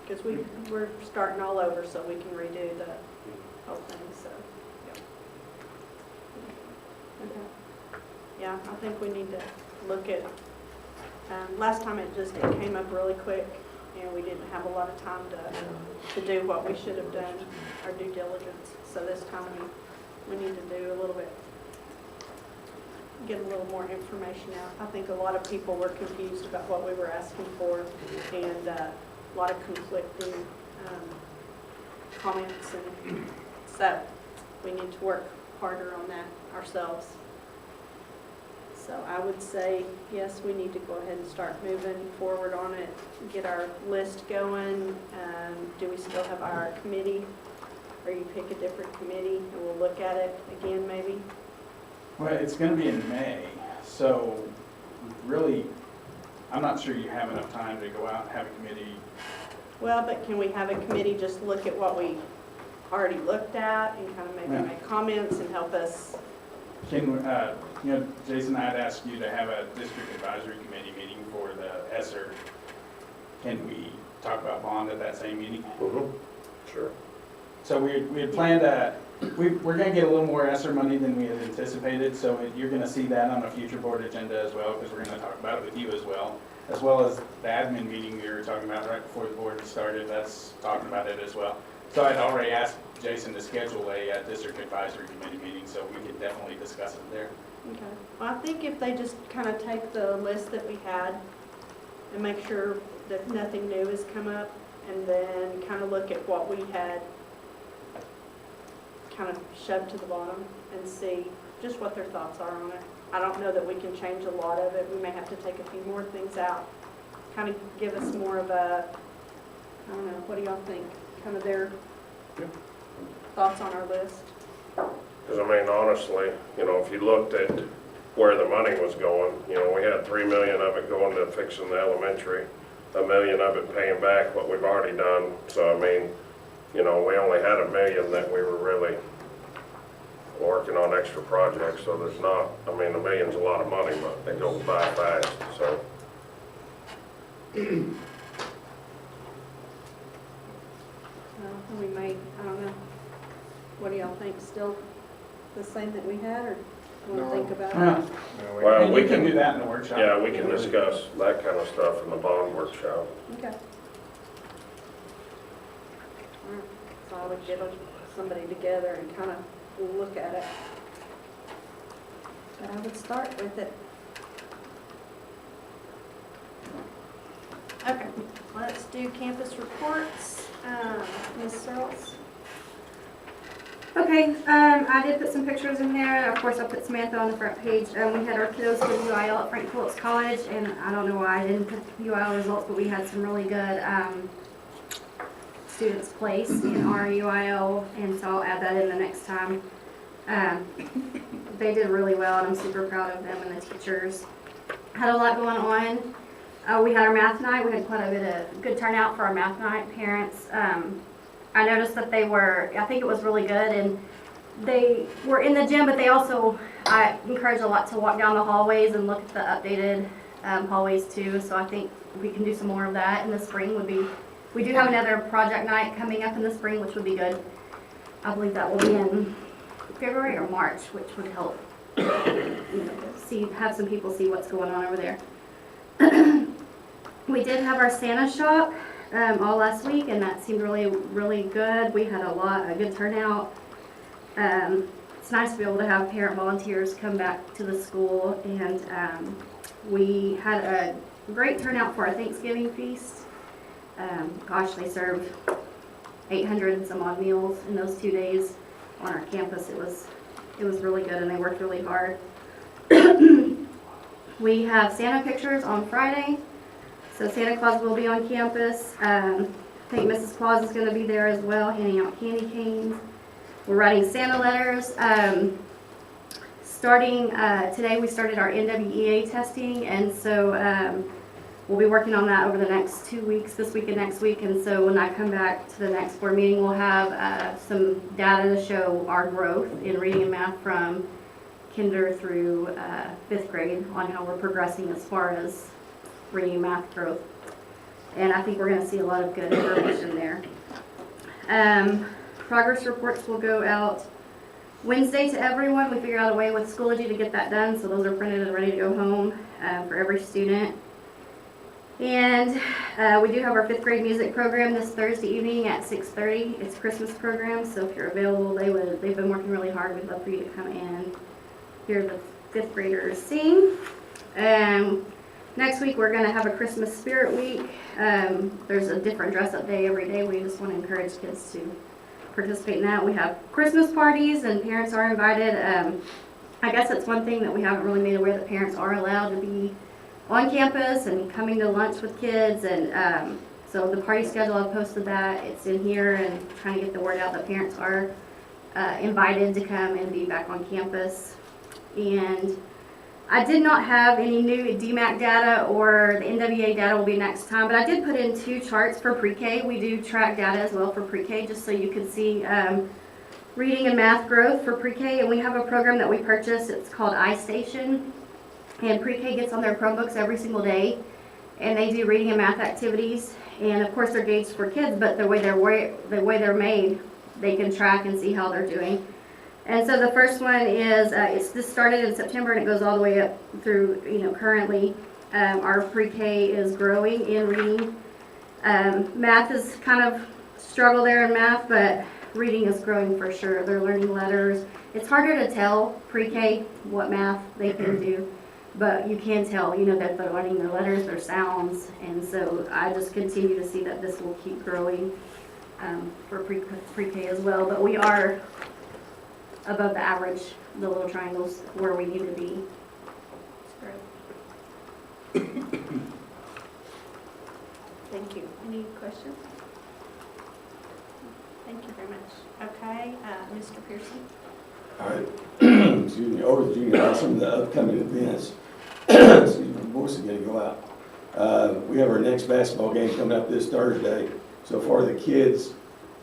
Because we're starting all over, so we can redo the whole thing, so. Okay. Yeah, I think we need to look at, last time it came up really quick, and we didn't have a lot of time to do what we should have done, our due diligence. So this time we need to do a little bit, get a little more information out. I think a lot of people were confused about what we were asking for, and a lot of conflicting comments, and so we need to work harder on that ourselves. So I would say, yes, we need to go ahead and start moving forward on it, get our list going. Do we still have our committee? Or you pick a different committee and we'll look at it again maybe? Well, it's going to be in May, so really, I'm not sure you have enough time to go out and have a committee. Well, but can we have a committee just look at what we already looked at and kind of maybe make comments and help us? Can, you know, Jason, I'd asked you to have a district advisory committee meeting for the ESSER. Can we talk about bond at that same meeting? Sure. So we had planned we're going to get a little more ESSER money than we had anticipated, so you're going to see that on a future board agenda as well, because we're going to talk about it with you as well as the admin meeting we were talking about right before the board started. That's talking about it as well. So I'd already asked Jason to schedule a district advisory committee meeting, so we could definitely discuss it there. Okay. Well, I think if they just kind of take the list that we had and make sure that nothing new has come up, and then kind of look at what we had kind of shoved to the bottom and see just what their thoughts are on it. I don't know that we can change a lot of it. We may have to take a few more things out, kind of give us more of a, I don't know, what do y'all think? Kind of their thoughts on our list. Because I mean, honestly, you know, if you looked at where the money was going, you know, we had $3 million of it going to fixing the elementary, $1 million of it paying back what we've already done. So I mean, you know, we only had $1 million that we were really working on extra projects. So there's not, I mean, $1 million's a lot of money, but it goes by fast. So. We may, I don't know. What do y'all think? Still the same that we had, or want to think about it? Well, we can do that in the workshop. Yeah, we can discuss that kind of stuff in the bond workshop. Okay. All right. So I would get somebody together and kind of look at it. But I would start with it. Okay, let's do campus reports. Ms. Searles? Okay, I did put some pictures in there. Of course, I put Samantha on the front page. We had our kiddos for UIL at Frank Phillips College, and I don't know why I didn't put UIL results, but we had some really good students placed in our UIL, and so I'll add that in the next time. They did really well, and I'm super proud of them and the teachers. Had a lot going on. We had our math night. We had quite a bit of good turnout for our math night. Parents, I noticed that I think it was really good, and they were in the gym, but they also, I encourage a lot to walk down the hallways and look at the updated hallways too. So I think if we can do some more of that in the spring would be, we do have another project night coming up in the spring, which would be good. I believe that will be in February or March, which would help, have some people see what's going on over there. We did have our Santa shop all last week, and that seemed really good. We had a good turnout. It's nice to be able to have parent volunteers come back to the school, and we had a great turnout for our Thanksgiving feast. Gosh, they served 800 and some odd meals in those 2 days on our campus. It was really good, and they worked really hard. We have Santa pictures on Friday, so Santa Claus will be on campus. I think Mrs. Claus is going to be there as well, handing out candy canes. We're writing Santa letters. Starting today, we started our NWEA testing, and so we'll be working on that over the next 2 weeks, this week and next week. And so when I come back to the next board meeting, we'll have some data to show our growth in reading and math from kinder through 5th grade on how we're progressing as far as reading and math growth. And I think we're going to see a lot of good information there. Progress reports will go out Wednesday to everyone. We figured out a way with Schoology to get that done, so those are printed and ready to go home for every student. And we do have our 5th grade music program this Thursday evening at 6:30. It's a Christmas program, so if you're available, they've been working really hard. We'd love for you to come in, hear the 5th graders sing. Next week, we're going to have a Christmas Spirit Week. There's a different dress-up day every day. We just want to encourage kids to participate in that. We have Christmas parties, and parents are invited. I guess it's one thing that we haven't really made aware that parents are allowed to be on campus and coming to lunch with kids. And so the party schedule, I've posted that. It's in here, and trying to get the word out that parents are invited to come and be back on campus. And I did not have any new DMAC data, or the NWA data will be next time, but I did put in 2 charts for pre-K. We do track data as well for pre-K, just so you can see reading and math growth for pre-K. And we have a program that we purchased. It's called iStation, and pre-K gets on their Chromebooks every single day, and they do reading and math activities. And of course, they're gauged for kids, but the way they're made, they can track and see how they're doing. And so the first one is, this started in September, and it goes all the way up through, currently. Our pre-K is growing in reading. Math is kind of struggle there in math, but reading is growing for sure. They're learning letters. It's harder to tell pre-K what math they can do, but you can tell, that they're learning their letters, their sounds. And so I just continue to see that this will keep growing for pre-K as well. But we are above the average, the little triangles, where we need to be. Thank you. Any questions? Thank you very much. Okay, Mr. Pearson. All right. Excuse me. Over the junior high, some of the upcoming events. Excuse me, my voice is going to go out. We have our next basketball game coming up this Thursday. So far, the kids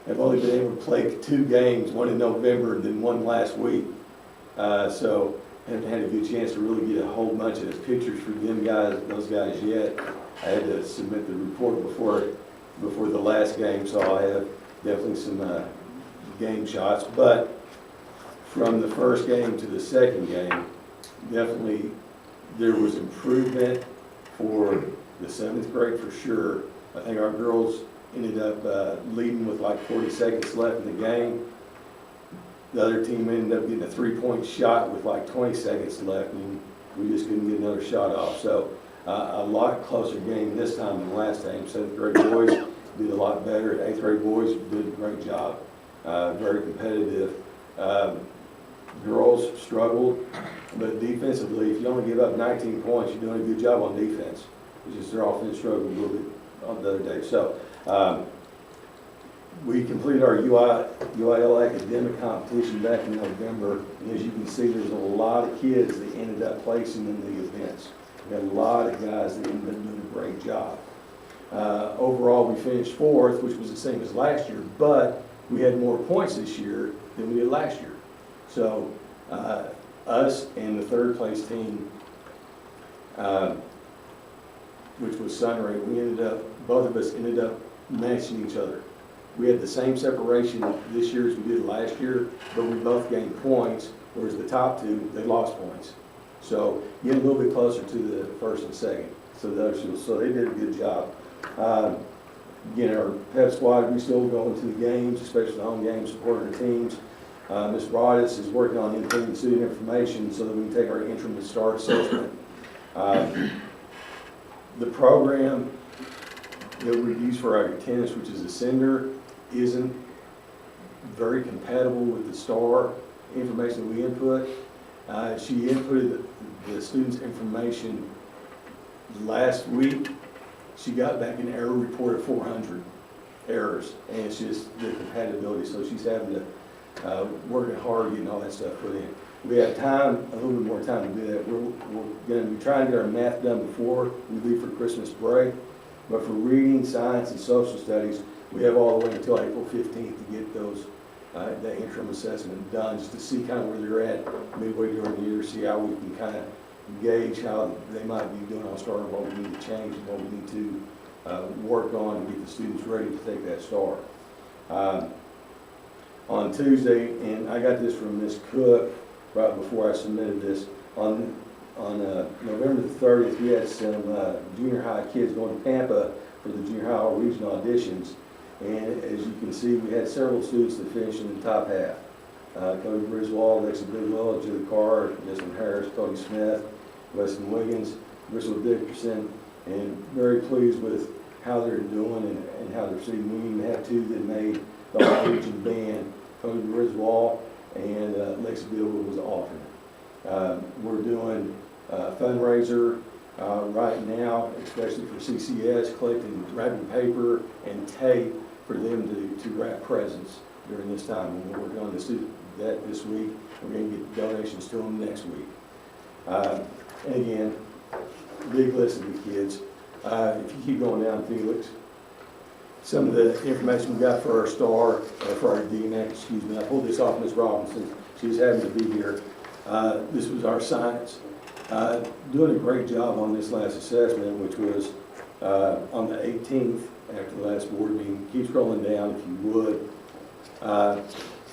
have only been able to play 2 games, one in November and then one last week. So I haven't had a good chance to really get a whole bunch of pictures for those guys yet. I had to submit the report before the last game, so I have definitely some game shots. But from the first game to the second game, definitely there was improvement for the 7th grade for sure. I think our girls ended up leading with like 40 seconds left in the game. The other team ended up getting a 3-point shot with like 20 seconds left, and we just couldn't get another shot off. So a lot closer game this time than last time. 7th grade boys did a lot better. 8th grade boys did a great job. Very competitive. Girls struggled, but defensively, if you only give up 19 points, you're doing a good job on defense. It's just their offense struggled a little bit on the other day. So we completed our UIL academic competition back in November. And as you can see, there's a lot of kids that ended up placing in the events. We had a lot of guys that ended up doing a great job. Overall, we finished 4th, which was the same as last year, but we had more points this year than we did last year. So us and the 3rd place team which was sun ray, both of us ended up matching each other. We had the same separation this year as we did last year, but we both gained points, whereas the top two, they lost points. So getting a little bit closer to the first and second. So they did a good job. Again, our pep squad, we still go into the games, especially the home games, supporting our teams. Ms. Broadus is working on independent student information so that we can take our interim to start assessment. The program that we use for our attendance, which is Ascender, isn't very compatible with the STAR information that we input. She inputted the students' information last week. She got back an error report of 400 errors, and it's just the compatibility. So she's having to working hard getting all that stuff put in. We have time, a little bit more time to do that. We're going to be trying to get our math done before we leave for Christmas break. But for reading, science, and social studies, we have all the way until April 15th to get those that interim assessment done, just to see kind of where they're at midway during the year, see how we can kind of gauge how they might be doing on STAR, and what we need to change and what we need to work on to get the students ready to take that STAR. On Tuesday, and I got this from Ms. Cook right before I submitted this, on November the 30th, we had some junior high kids going to Tampa for the junior high regional auditions. And as you can see, we had several students that finished in the top half. Cody Griswold, Lexi Bidwell, Julie Carr, Justin Harris, Cody Smith, Weston Wiggins, Bristol Dickerson, and very pleased with how they're doing and how they're receiving. We even have two that made the all-region band, Cody Griswold and Lexi Bidwell was alternate. We're doing a fundraiser right now, especially for CCS, collecting wrapping paper and tape for them to wrap presents during this time. And we're working on that this week. We're going to get donations to them next week. And again, big list of the kids. If you keep going down, Felix, some of the information we got for our STAR, for our DMAC, excuse me, I pulled this off Ms. Robinson. She was having to be here. This was our science. Doing a great job on this last assessment, which was on the 18th after the last board meeting. Keep scrolling down if you would.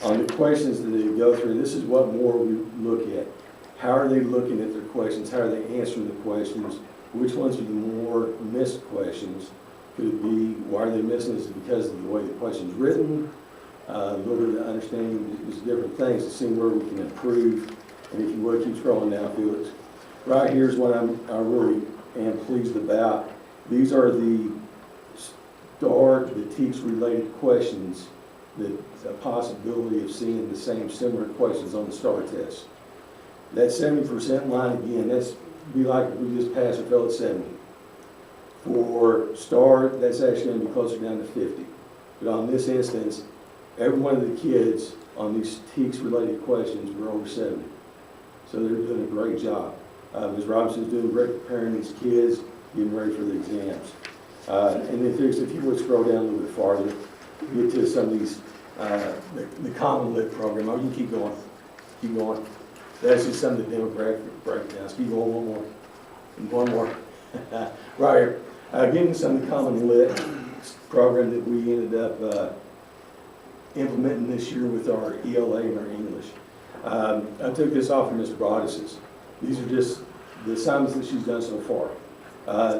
On the questions that they go through, this is what more we look at. How are they looking at their questions? How are they answering the questions? Which ones are the more missed questions? Could it be, why are they missing? Is it because of the way the question's written? A little bit of understanding is different things to see where we can improve. And if you would, keep scrolling down, Felix. Right here is what I really am pleased about. These are the STAR, the TEACS related questions, that a possibility of seeing the same similar questions on the STAR test. That 70% line again, that's be like if we just passed or fell at 70. For STAR, that's actually going to be closer down to 50. But on this instance, every one of the kids on these TEACS related questions were over 70. So they're doing a great job. Ms. Robinson's doing great preparing these kids, getting ready for the exams. And then if you would scroll down a little bit farther, get to some of these, the Common Lit program. Oh, you keep going. Keep going. That's just some of the demographic breakdowns. Keep going, one more. And one more. Right here. Getting some of the Common Lit program that we ended up implementing this year with our ELA and our English. I took this off of Ms. Broadus's. These are just the assignments that she's done so far.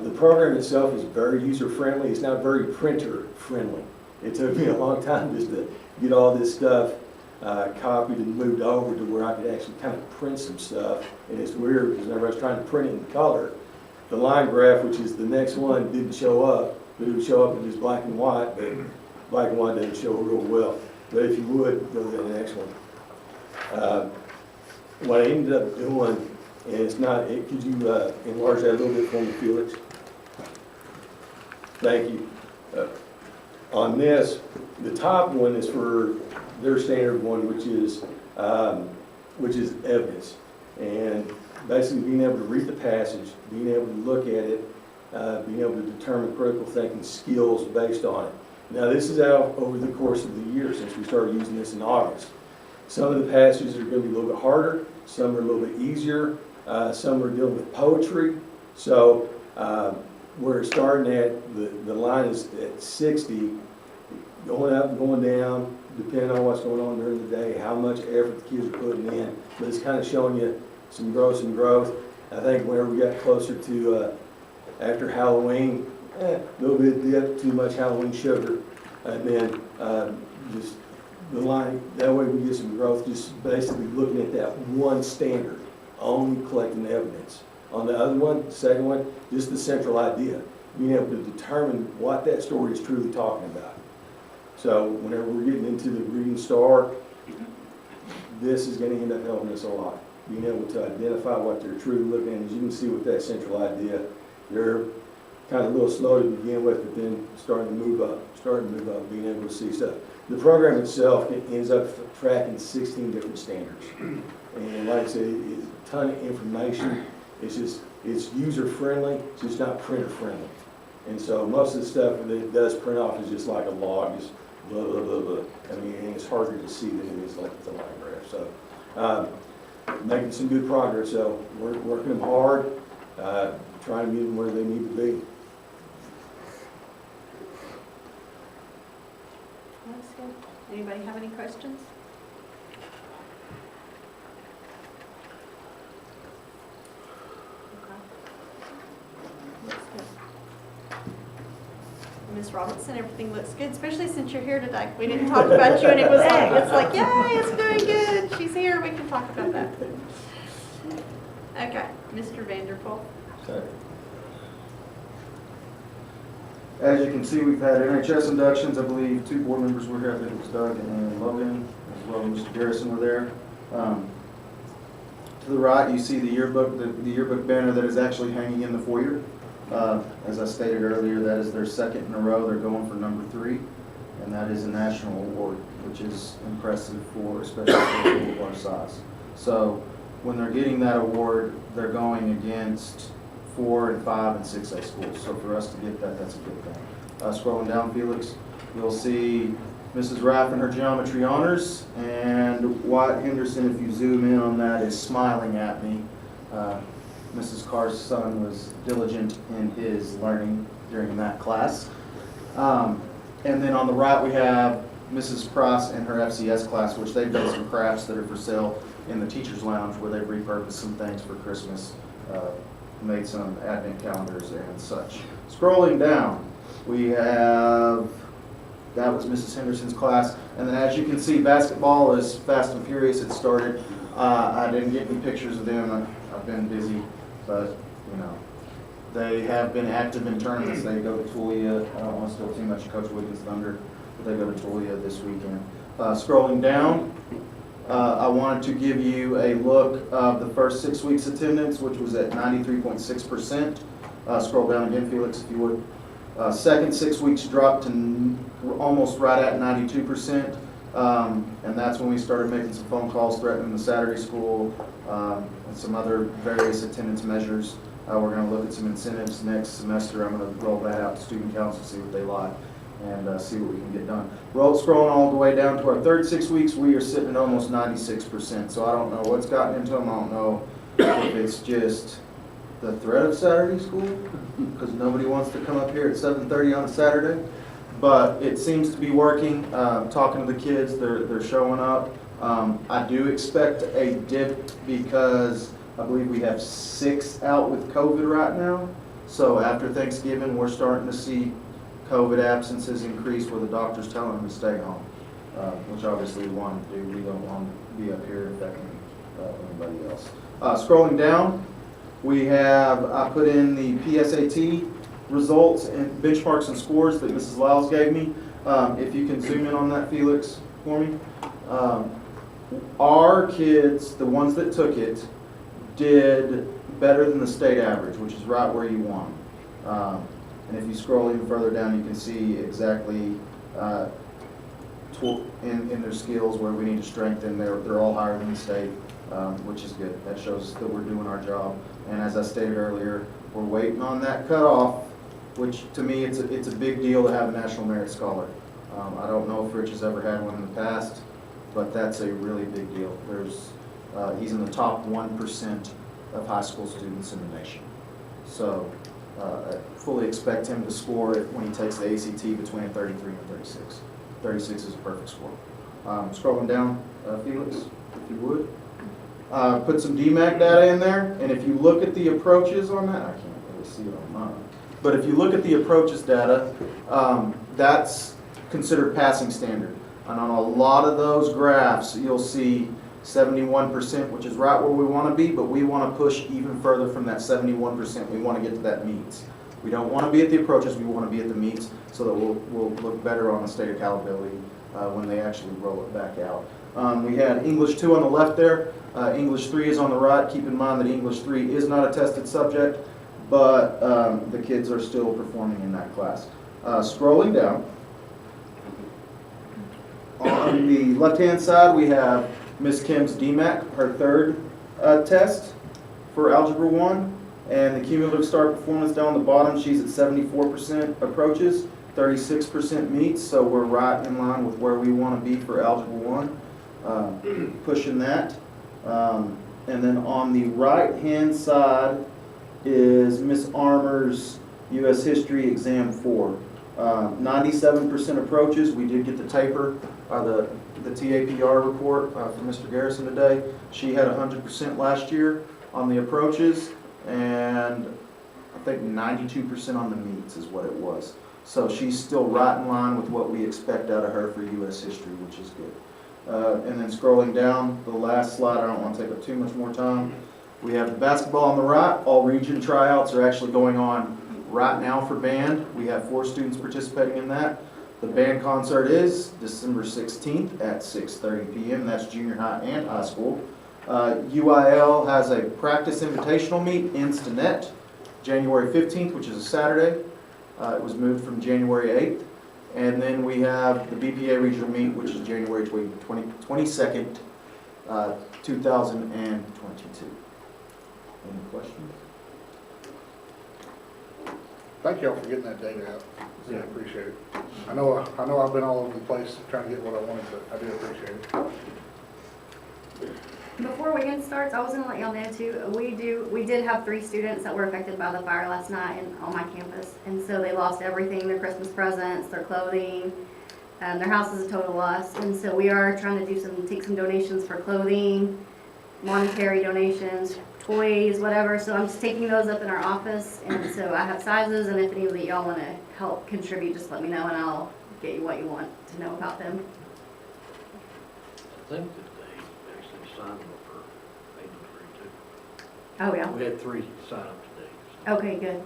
The program itself is very user-friendly. It's not very printer-friendly. It took me a long time just to get all this stuff copied and moved over to where I could actually kind of print some stuff. And it's weird because whenever I was trying to print it in color, the line graph, which is the next one, didn't show up. But it would show up in just black and white, but black and white doesn't show real well. But if you would, go to the next one. What I ended up doing, and it's not, could you enlarge that a little bit for me, Felix? Thank you. On this, the top one is for their standard one, which is evidence. And basically being able to read the passage, being able to look at it, being able to determine critical thinking skills based on it. Now this is out over the course of the year since we started using this in August. Some of the passages are going to be a little bit harder, some are a little bit easier, some are dealing with poetry. So we're starting at, the line is at 60, going up and going down, depending on what's going on during the day, how much effort the kids are putting in. But it's kind of showing you some growth. I think whenever we got closer to after Halloween, a little bit dip, too much Halloween sugar, and then just the line, that way we get some growth, just basically looking at that one standard, only collecting evidence. On the other one, the second one, just the central idea, being able to determine what that story is truly talking about. So whenever we're getting into the reading star, this is going to end up helping us a lot. Being able to identify what they're truly looking at. As you can see with that central idea, they're kind of a little slow to begin with, but then starting to move up, being able to see stuff. The program itself ends up tracking 16 different standards. And like I said, it's a ton of information. It's user-friendly, it's just not printer-friendly. And so most of the stuff that it does print off is just like a log, just blah, blah, blah, blah. I mean, and it's harder to see than it is like the line graph. So making some good progress. So we're working them hard, trying to meet them where they need to be. That's good. Anybody have any questions? Ms. Robinson, everything looks good, especially since you're here today. We didn't talk about you and it was like, it's like, yay, it's doing good. She's here, we can talk about that. Okay, Mr. Vanderpool. As you can see, we've had Nhs Inductions. I believe 2 board members were here. I think it was Doug and Logan, as well as Mr. Garrison were there. To the right, you see the yearbook, the yearbook banner that is actually hanging in the foyer. As I stated earlier, that is their second in a row. They're going for number 3, and that is a national award, which is impressive for, especially for a school of our size. So when they're getting that award, they're going against 4 and 5 and 6A schools. So for us to get that, that's a good thing. Scrolling down, Felix, you'll see Mrs. Raff and her geometry honors, and Wyatt Henderson, if you zoom in on that, is smiling at me. Mrs. Carr's son was diligent in his learning during that class. And then on the right, we have Mrs. Price and her FCS class, which they've done some crafts that are for sale in the teacher's lounge, where they've repurposed some things for Christmas, made some advent calendars and such. Scrolling down, we have, that was Mrs. Henderson's class. And then as you can see, basketball is fast and furious. It started. I didn't get any pictures of them. I've been busy, but you know, they have been active in tournaments. They go to Tulia. I don't want to steal too much of Coach Wiggins' thunder, but they go to Tulia this weekend. Scrolling down, I wanted to give you a look of the first 6 weeks attendance, which was at 93.6%. Scroll down again, Felix, if you would. Second 6 weeks dropped to almost right at 92%. And that's when we started making some phone calls threatening the Saturday school and some other various attendance measures. We're going to look at some incentives next semester. I'm going to roll that out to student council, see what they like, and see what we can get done. Scrolling all the way down to our third 6 weeks, we are sitting at almost 96%. So I don't know what's gotten into them. I don't know if it's just the threat of Saturday school, because nobody wants to come up here at 7:30 on a Saturday. But it seems to be working. Talking to the kids, they're showing up. I do expect a dip because I believe we have 6 out with COVID right now. So after Thanksgiving, we're starting to see COVID absences increase where the doctor's telling them to stay home, which obviously we want to do. We don't want to be up here affecting anybody else. Scrolling down, we have, I put in the PSAT results and benchmarks and scores that Mrs. Lyles gave me. If you can zoom in on that, Felix, for me. Our kids, the ones that took it, did better than the state average, which is right where you want them. And if you scroll even further down, you can see exactly in their skills where we need to strengthen. They're all higher than the state, which is good. That shows that we're doing our job. And as I stated earlier, we're waiting on that cutoff, which to me it's a big deal to have a National Merit Scholar. I don't know if Rich has ever had one in the past, but that's a really big deal. He's in the top 1% of high school students in the nation. So I fully expect him to score it when he takes the ACT between a 33 and 36. 36 is a perfect score. Scrolling down, Felix, if you would. Put some DMAC data in there, and if you look at the approaches on that, I can't really see it on mine, but if you look at the approaches data, that's considered passing standard. And on a lot of those graphs, you'll see 71%, which is right where we want to be, but we want to push even further from that 71%. We want to get to that meets. We don't want to be at the approaches, we want to be at the meets so that we'll look better on the state accountability when they actually roll it back out. We had English 2 on the left there. English 3 is on the right. Keep in mind that English 3 is not a tested subject, but the kids are still performing in that class. Scrolling down, on the left-hand side we have Miss Kim's DMAC, her third test for Algebra 1, and the cumulative star performance down the bottom, she's at 74% approaches, 36% meets, so we're right in line with where we want to be for Algebra 1, pushing that. And then on the right-hand side is Miss Armour's U.S. History Exam 4. 97% approaches. We did get the taper, the TAPR report from Mr. Garrison today. She had 100% last year on the approaches, and I think 92% on the meets is what it was. So she's still right in line with what we expect out of her for U.S. history, which is good. And then scrolling down, the last slide, I don't want to take up too much more time. We have the basketball on the right. All region tryouts are actually going on right now for band. We have 4 students participating in that. The band concert is December 16th at 6:30 p.m. That's junior high and high school. UIL has a practice invitational meet, ends to net, January 15th, which is a Saturday. It was moved from January 8th. And then we have the BPA regional meet, which is January 22nd, 2022. Any questions? Thank y'all for getting that data out. I appreciate it. I know I've been all over the place trying to get what I wanted, but I do appreciate it. Before weekend starts, I was gonna let y'all know too, we did have 3 students that were affected by the fire last night on my campus. And so they lost everything, their Christmas presents, their clothing, their house is a total loss. And so we are trying to take some donations for clothing, monetary donations, toys, whatever. So I'm just taking those up in our office. And so I have sizes, and if any of y'all wanna help contribute, just let me know and I'll get you what you want to know about them. I think that they actually signed up for 83 too. Oh, yeah. We had 3 sign up today. Okay, good.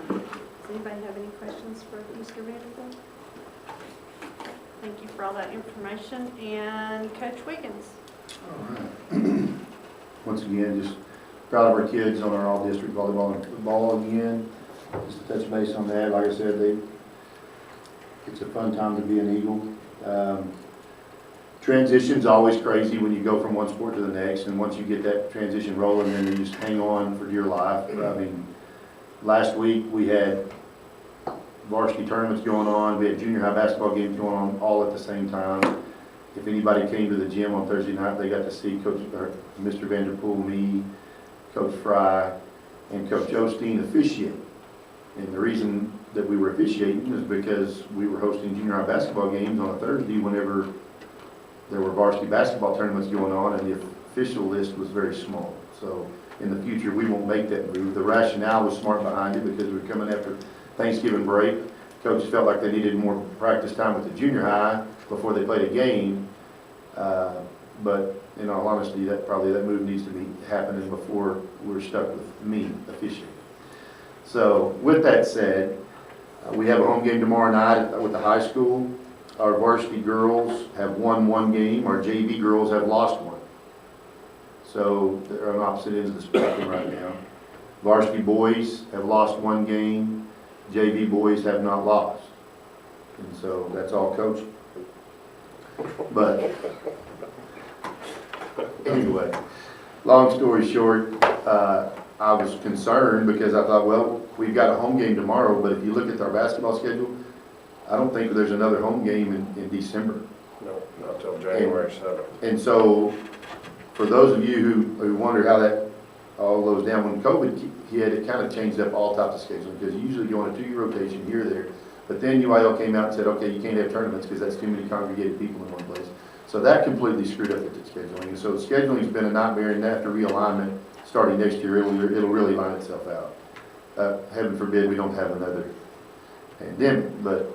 Does anybody have any questions for Mr. Vanderbilt? Thank you for all that information. And Coach Wiggins. All right. Once again, just proud of our kids on our all-district volleyball and football again. Just to touch base on that, like I said, it's a fun time to be an Eagle. Transition's always crazy when you go from one sport to the next, and once you get that transition rolling, then you just hang on for dear life. I mean, last week we had varsity tournaments going on, we had junior high basketball games going on all at the same time. If anybody came to the gym on Thursday night, they got to see Mr. Vanderpool, me, Coach Fry, and Coach Osteen officiate. And the reason that we were officiating is because we were hosting junior high basketball games on a Thursday whenever there were varsity basketball tournaments going on, and the official list was very small. So in the future, we won't make that move. The rationale was smart behind it because we were coming after Thanksgiving break. Coaches felt like they needed more practice time with the junior high before they played a game. But in all honesty, that move needs to be happening before we're stuck with me officiating. So with that said, we have a home game tomorrow night with the high school. Our varsity girls have won 1 game. Our JV girls have lost 1. So they're on opposite ends of the spectrum right now. Varsity boys have lost 1 game. JV boys have not lost. And so that's all coaching. But anyway, long story short, I was concerned because I thought, well, we've got a home game tomorrow, but if you look at our basketball schedule, I don't think there's another home game in December. No, not till January 7th. And so for those of you who wonder how that all goes down, when COVID hit, it kind of changed up all types of scheduling, because you usually go on a 2-year rotation here or there. But then UIL came out and said, okay, you can't have tournaments because that's too many congregated people in one place. So that completely screwed up the scheduling. And so scheduling has been a nightmare, and after realignment, starting next year, it'll really line itself out. Heaven forbid we don't have another pandemic. But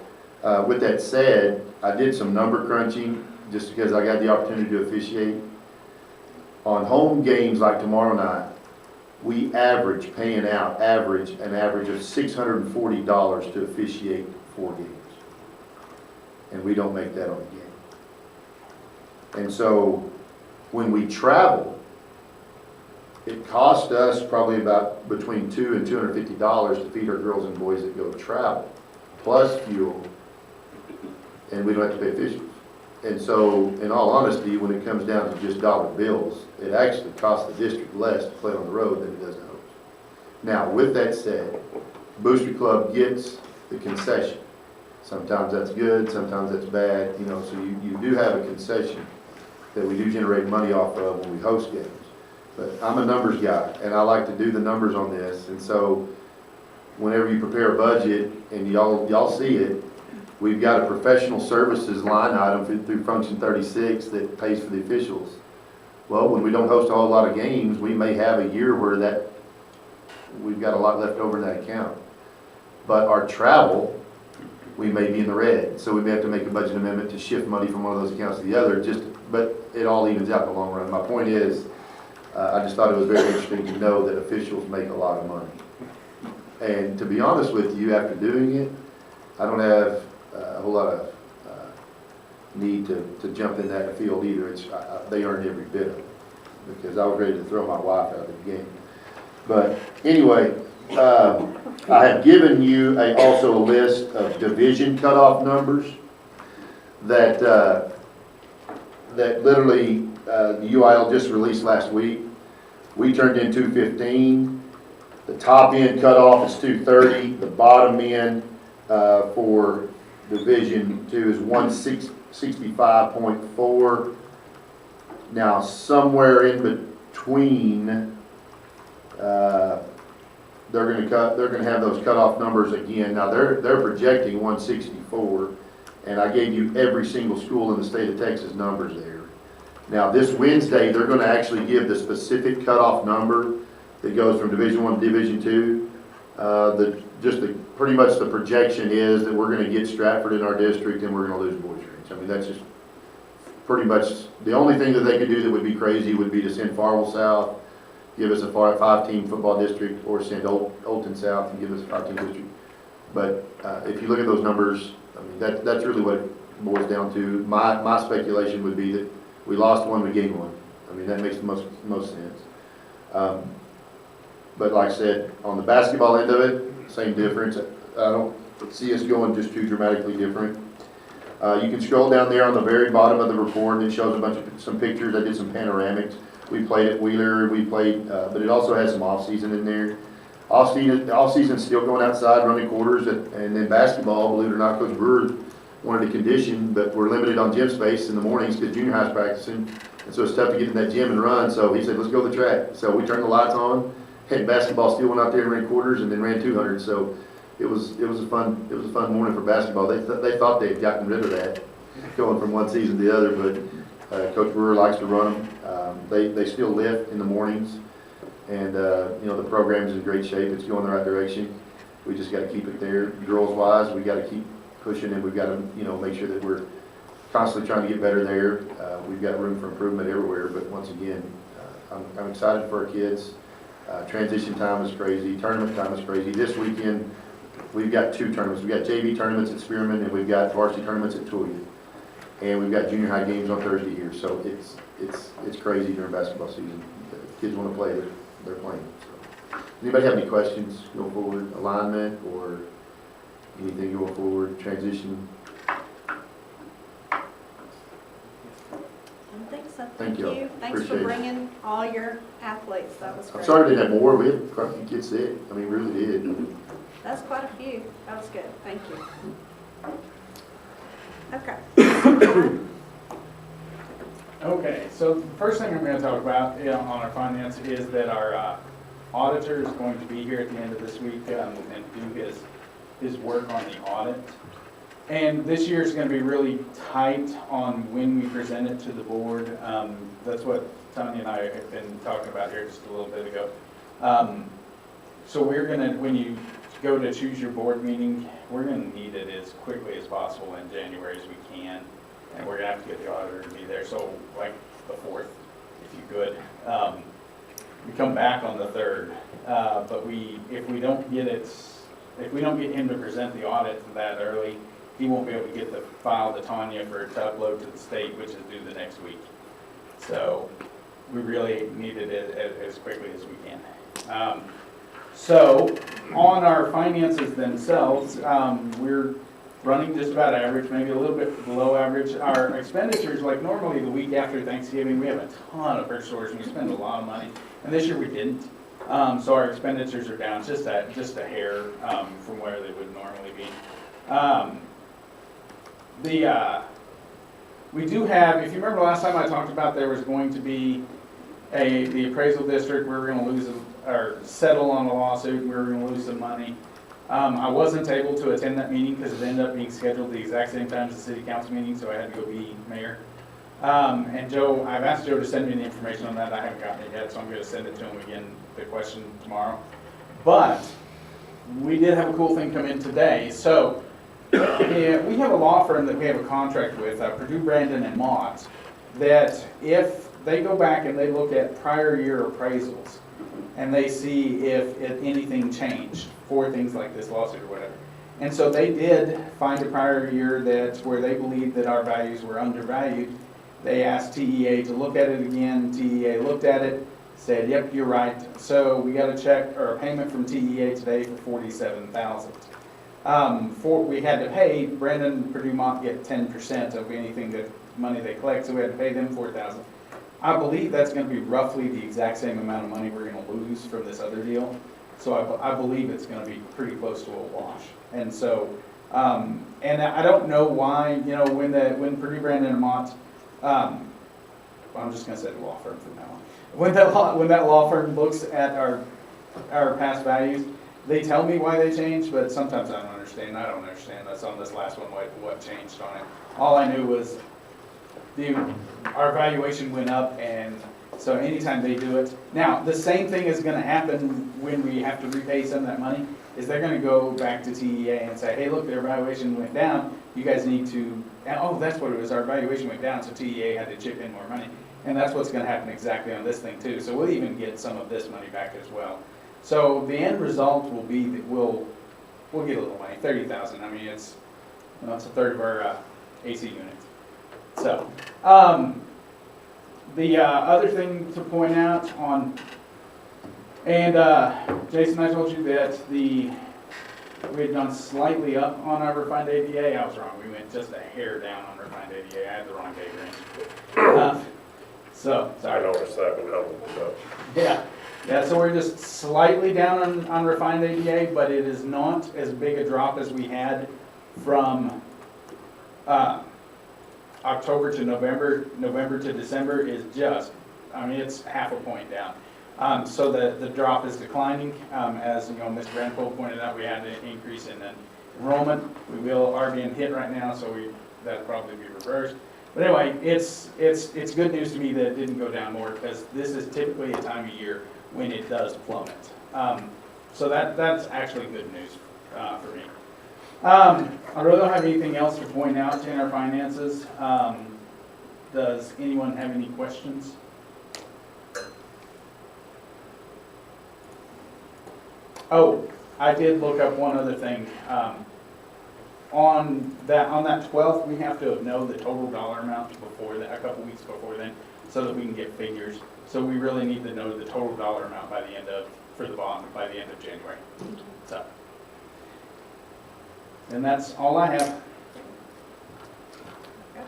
with that said, I did some number crunching just because I got the opportunity to officiate. On home games like tomorrow night, we average an average of $640 to officiate 4 games. And we don't make that on a game. And so when we travel, it costs us probably about between $200 and $250 to feed our girls and boys that go travel, plus fuel, and we don't have to pay officials. And so, in all honesty, when it comes down to just dollar bills, it actually costs the district less to play on the road than it does to host. Now, with that said, Booster Club gets the concession. Sometimes that's good, sometimes that's bad, you know, so you do have a concession that we do generate money off of when we host games. But I'm a numbers guy, and I like to do the numbers on this, and so whenever you prepare a budget, and y'all see it, we've got a professional services line item through Function 36 that pays for the officials. Well, when we don't host a whole lot of games, we may have a year where we've got a lot left over in that account. But our travel, we may be in the red, so we may have to make a budget amendment to shift money from one of those accounts to the other, but it all evens out in the long run. My point is, I just thought it was very interesting to know that officials make a lot of money. And to be honest with you, after doing it, I don't have a whole lot of need to jump in that field either. They earned every bit of it, because I was ready to throw my wife out of the game. But anyway, I have given you also a list of division cutoff numbers that literally the UIL just released last week. We turned in 215. The top end cutoff is 230. The bottom end for Division 2 is 165.4. Now, somewhere in between, they're going to have those cutoff numbers again. Now, they're projecting 164, and I gave you every single school in the state of Texas numbers there. Now, this Wednesday, they're going to actually give the specific cutoff number that goes from Division 1 to Division 2. Pretty much the projection is that we're going to get Stratford in our district and we're going to lose Boys Ranch. I mean, that's just pretty much the only thing that they could do that would be crazy would be to send Farwell South, give us a 5-team football district, or send Olton South and give us a 5-team district. But if you look at those numbers, I mean, that's really what it boils down to. My speculation would be that we lost one, we gained one. I mean, that makes the most sense. But like I said, on the basketball end of it, same difference. I don't see us going just too dramatically different. You can scroll down there on the very bottom of the report, and it shows some pictures. I did some panoramics. We played at Wheeler. But it also has some off-season in there. Off-season still going outside, running quarters, and then basketball. Believe it or not, Coach Brewer wanted to condition, but we're limited on gym space in the mornings because junior high's practicing, and so it's tough to get in that gym and run. So he said, let's go to the track. So we turned the lights on. And basketball still went out there and ran quarters and then ran 200. So it was a fun morning for basketball. They thought they had gotten rid of that, going from one season to the other. But Coach Brewer likes to run them. They still lift in the mornings, and the program's in great shape. It's going the right direction. We just got to keep it there. Girls wise, we got to keep pushing, and we've got to make sure that we're constantly trying to get better there. We've got room for improvement everywhere. But once again, I'm excited for our kids. Transition time is crazy. Tournament time is crazy. This weekend, we've got 2 tournaments. We've got JV tournaments at Spearman, and we've got varsity tournaments at Tulia. And we've got junior high games on Thursday here. So it's crazy during basketball season. If kids want to play, they're playing. So, anybody have any questions going forward? Alignment or anything going forward? Transition? Thank you. Thanks for bringing all your athletes. That was great. I'm sorry we didn't have more. We had quite a few kids sick. I mean, really did. That's quite a few. That was good. Thank you. Okay. Okay, so the first thing I'm going to talk about on our finance is that our auditor is going to be here at the end of this week and do his work on the audit. And this year is going to be really tight on when we present it to the board. That's what Tanya and I have been talking about here just a little bit ago. So we're going to, when you go to choose your board meeting, we're going to need it as quickly as possible in January as we can. And we're going to have to get the auditor to be there. So like the 4th, if you could. We come back on the 3rd. But if we don't get him to present the audit that early, he won't be able to get the file to Tanya for it to upload to the state, which is due the next week. So we really needed it as quickly as we can. So on our finances themselves, we're running just about average, maybe a little bit below average. Our expenditures, like normally the week after Thanksgiving, we have a ton of purchase orders and we spend a lot of money. And this year we didn't. So our expenditures are down just a hair from where they would normally be. We do have, if you remember last time I talked about there was going to be the appraisal district, we were going to lose or settle on a lawsuit, we were going to lose some money. I wasn't able to attend that meeting because it ended up being scheduled the exact same time as the city council meeting, so I had to go be mayor. And Joe, I've asked Joe to send me the information on that. I haven't gotten it yet, so I'm going to send it to him again, the question tomorrow. But we did have a cool thing come in today. So yeah, we have a law firm that we have a contract with, Purdue, Brandon, and Mott, that if they go back and they look at prior year appraisals and they see if anything changed for things like this lawsuit or whatever. And so they did find a prior year that's where they believed that our values were undervalued. They asked TEA to look at it again. TEA looked at it, said, yep, you're right. So we got a check or a payment from TEA today for $47,000. We had to pay, Brandon Purdue Mott get 10% of anything that money they collect, so we had to pay them $4,000. I believe that's going to be roughly the exact same amount of money we're going to lose from this other deal. So I believe it's going to be pretty close to a wash. And so, and I don't know why, you know, when Purdue, Brandon, and Mott, well, I'm just going to say the law firm from now on. When that law firm looks at our past values, they tell me why they changed, but sometimes I don't understand. I don't understand. That's on this last one, what changed on it. All I knew was our valuation went up, and so anytime they do it. Now, the same thing is going to happen when we have to repay some of that money, is they're going to go back to TEA and say, hey, look, their valuation went down. You guys need to, and, oh, that's what it was. Our valuation went down, so TEA had to chip in more money. And that's what's going to happen exactly on this thing, too. So we'll even get some of this money back as well. So the end result will be that we'll get a little money, $30,000. I mean, it's a third of our AC units. So, the other thing to point out on, and Jason, I told you that we had gone slightly up on our refined ADA. I was wrong. We went just a hair down on refined ADA. I had the wrong date range. So, sorry. I noticed that when helping with that. Yeah, so we're just slightly down on refined ADA, but it is not as big a drop as we had from October to November. November to December is just, I mean, it's half a point down. So the drop is declining. As you know, Mr. Ranpo pointed out, we had an increase in enrollment. We are being hit right now, so that'll probably be reversed. But anyway, it's good news to me that it didn't go down more, because this is typically a time of year when it does plummet. So that's actually good news for me. I really don't have anything else to point out in our finances. Does anyone have any questions? Oh, I did look up one other thing. On that 12th, we have to know the total dollar amount before that, a couple weeks before then, so that we can get figures. So we really need to know the total dollar amount by the end of, for the bond, by the end of January. So, and that's all I have. Okay.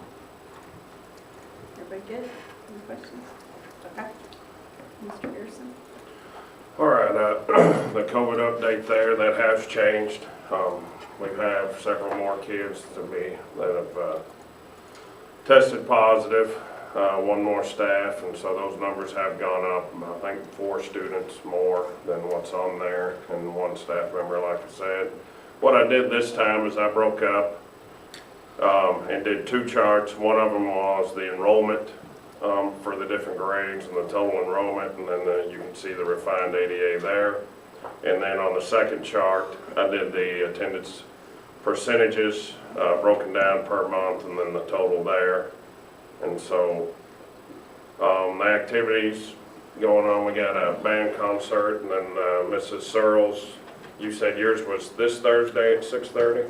Everybody good? Any questions? Okay. Mr. Pearson? All right, the COVID update there, that has changed. We have several more kids that have tested positive. one more staff, and so those numbers have gone up. I think 4 students more than what's on there, and 1 staff member, like I said. What I did this time is I broke up and did 2 charts. One of them was the enrollment for the different grades and the total enrollment, and then you can see the refined ADA there. And then on the second chart, I did the attendance percentages broken down per month, and then the total there. And so the activities going on, we got a band concert, and then Mrs. Searles, you said yours was this Thursday at 6:30?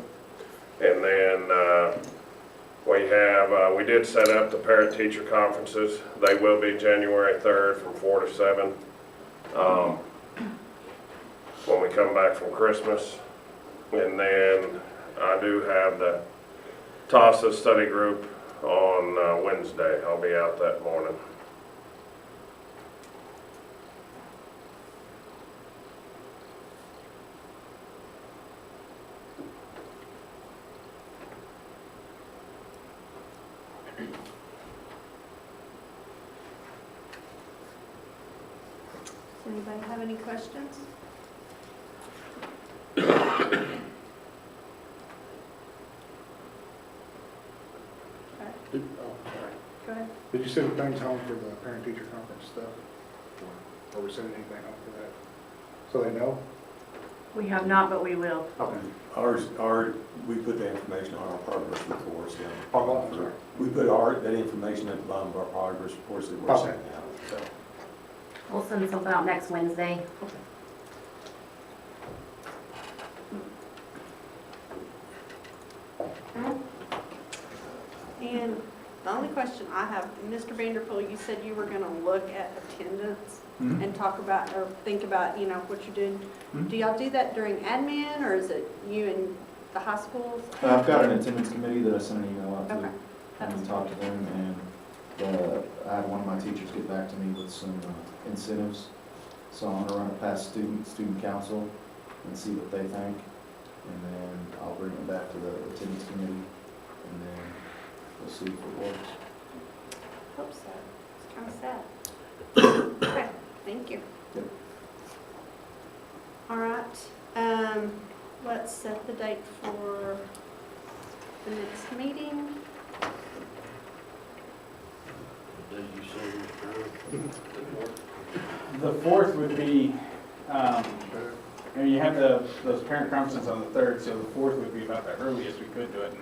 And then we did set up the parent-teacher conferences. They will be January 3rd from 4 to 7 when we come back from Christmas. And then I do have the TASA study group on Wednesday. I'll be out that morning. Does anybody have any questions? Go ahead. Did you send things home for the parent-teacher conference stuff? Or are we sending anything home for that? So they know? We have not, but we will. Okay. We put the information on our progress reports. Oh, I'm sorry. We put that information at the bottom of our progress reports that we're sending out, so. We'll send something out next Wednesday. And the only question I have, Mr. Vanderpool, you said you were going to look at attendance and talk about, or think about, you know, what you're doing. Do y'all do that during admin, or is it you and the high schools? I've got an attendance committee that I sent an email out to. Okay. And talk to them, and I had one of my teachers get back to me with some incentives. So I'm gonna run it past student council and see what they think. And then I'll bring it back to the attendance committee, and then we'll see if it works. Hope so. It's kind of sad. Okay, thank you. Yep. All right, let's set the date for the next meeting. Did you say The 4th would be, you have those parent conferences on the 3rd, so the 4th would be about the earliest we could do it.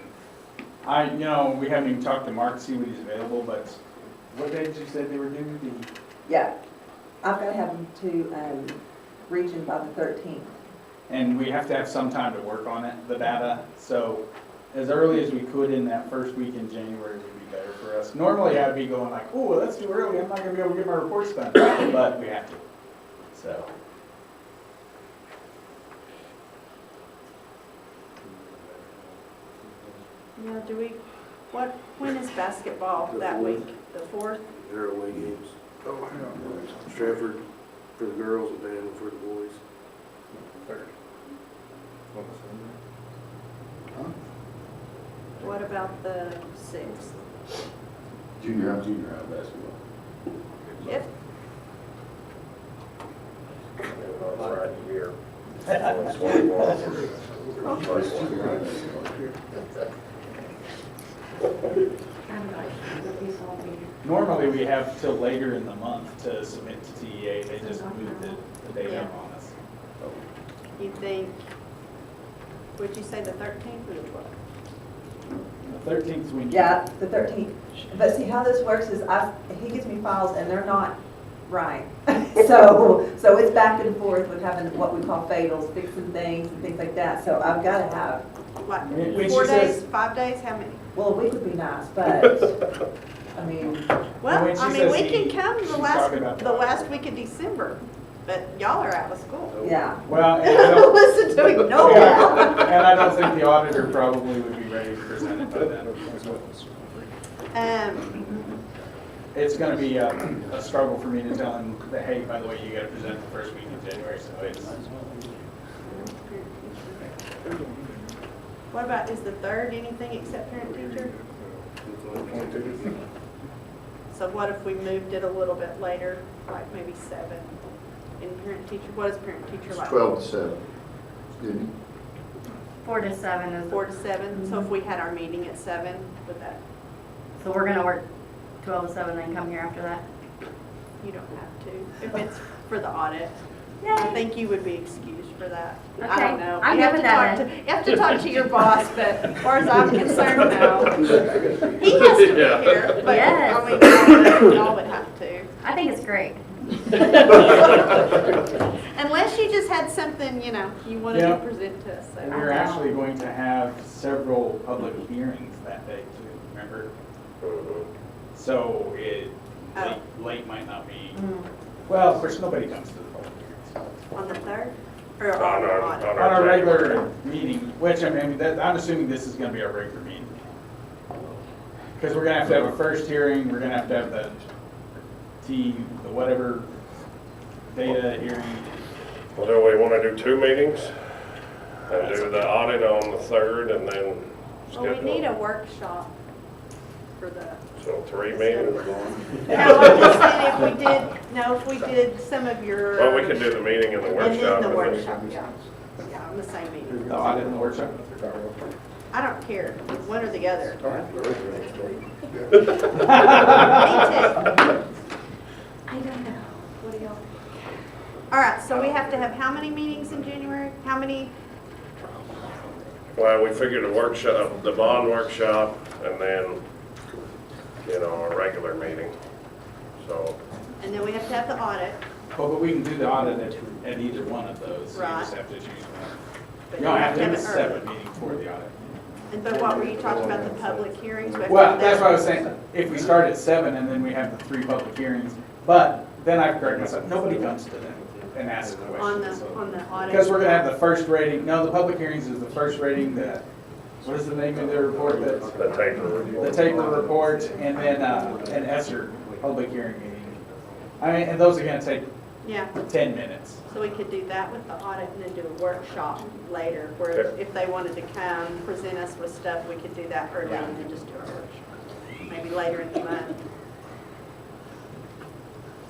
And we haven't even talked to Mark to see when he's available, but what day did you say they were due? Yeah, I've got to have them to region by the 13th. And we have to have some time to work on it, the data. So as early as we could in that first week in January would be better for us. Normally I'd be going like, oh, that's too early, I'm not going to be able to get my reports done. But we have to. So. Yeah, when is basketball that week? The 4th? They're away games. Oh, hang on. Stratford for the girls and Danville for the boys. 3rd. Huh? What about the 6th? Junior high basketball. If, That's right here. Normally we have till later in the month to submit to TEA. They just moved the date up on us. you think, would you say the 13th or the 12th? The 13th week. Yeah, the 13th. But see, how this works is he gives me files and they're not right. So it's back and forth with having what we call fatals, fixing things and things like that. So I've got to have. Like When 4 she days, says- 5 days, how many? Well, a week would be nice, but I mean. Well, when she I mean, says we he- can come the she's last, talking about the last week of December, but y'all are out of school. Yeah. Well, and I don't- Listen to me, no. and I don't think the auditor probably would be ready to present it by then. It's going to be a struggle for me to tell him that, hey, by the way, you got to present the first week in January. So it's. What about, is the 3rd anything except parent teacher? So what if we moved it a little bit later, like maybe 7 in parent-teacher? What is parent-teacher It's like? 12 to 7. Excuse me. 4 to 7 is. 4 to 7? So if we had our meeting at 7, would that, So we're gonna work 12 to 7, then come here after that? you don't have to, if it's for the audit. I think you would be excused for that. I Okay, don't know. I'm You have good with to that talk then. You have to talk to your boss, but as far as I'm concerned, no. He has to be here, but Yes. I mean, y'all would have to. I think it's great. Unless you just had something, you wanted Yeah. to present to us. So And we're actually going to have several public hearings that day too, remember? So late might not be, well, of course, nobody comes to the public hearings. On the 3rd? Or On our- on on On our regular January. meeting, which I'm assuming this is gonna be our regular meeting. Because we're gonna have to have a first hearing, we're gonna have the the whatever data hearing. Well, do we want to do 2 meetings? And do the audit on the 3rd and then Well, we need a schedule, workshop for the. so 3 meetings? No, I'm just saying if we did some of your. Well, we could do the meeting and the workshop. And then the and workshop, yeah. Yeah, on the same meeting. The audit and the workshop. I don't care, one or the other. All Me too. I don't know. What do y'all think? All right, so we have to have how many meetings in January? How many? Well, we figured a workshop, the bond workshop, and then, a regular meeting, so. And then we have to have the audit. Well, but we can do the audit at either one of those. So you Right. just have to choose one. But You don't have to have a it early. separate meeting for the audit. But what were you talking about, the public hearings? We have to Well, have that's that. what I was saying. If we start at 7 and then we have the 3 public hearings, but then I correct myself, nobody comes to them and asks On questions. the audit. Because we're gonna have the first rating, no, the public hearings is the first rating, what is the name of the report that? The taper report. The taper report, and then, an ESSER public hearing meeting. I mean, and those are gonna take Yeah, 10 minutes. so we could do that with the audit and then do a workshop later, where Okay. if they wanted to come, present us with stuff, we could do that early and then just do our workshop. Maybe later in the month.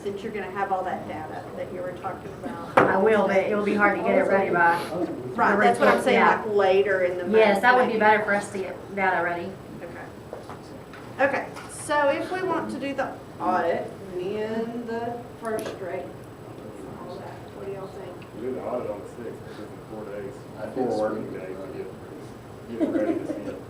Since you're gonna have all that data that you were talking about. I will, but it'll be hard to get it ready by. Right, that's what I'm saying, Yeah. like later in the month. Yes, that would be maybe. better for us to get data ready. Okay. Okay, so if we want to do the audit and the first rate, all that, what do y'all think? Do the audit on the 6th, because in 4 days, I think 4 working days, get it ready to see it.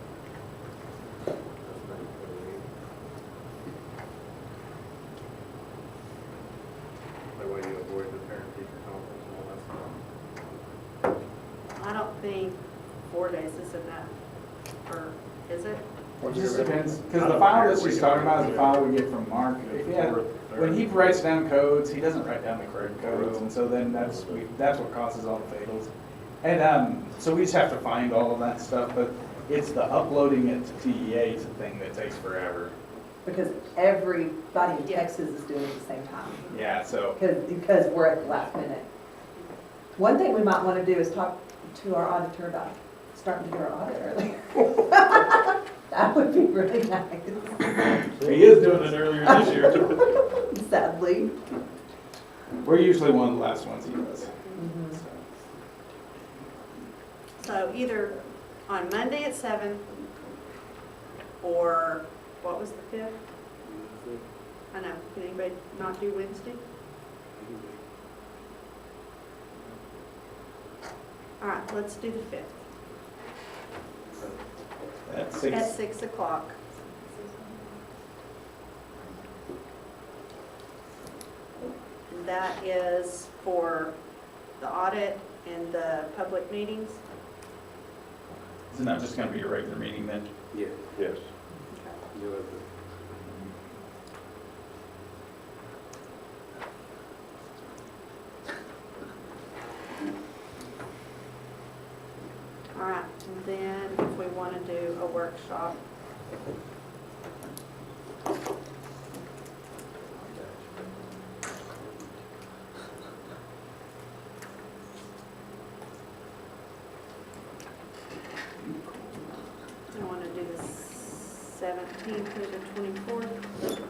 That way you avoid the parent-teacher conference and all that stuff. I don't think 4 days is enough, or is it? It just depends, because the file that she's talking about is the file we get from Mark. When he writes down codes, he doesn't write down the correct codes, and so then that's what causes all the fails. And so we just have to find all of that stuff, but it's the uploading it to TEA is the thing that takes forever. Because everybody in Texas is doing it at the same time. Yeah, so. Because we're at the last minute. One thing we might want to do is talk to our auditor about starting to do our audit early. That would be really nice. He is doing it earlier this year. Sadly. We're usually one of the last ones he does. So either on Monday at 7, or what was the 5th? I know, can anybody not do Wednesday? All right, let's do the 5th. At 6. At 6 o'clock. And that is for the audit and the public meetings. Isn't that just going to be a regular meeting then? Yeah. Yes. All right, and then if we want to do a workshop. I want to do the 17th through the 24th.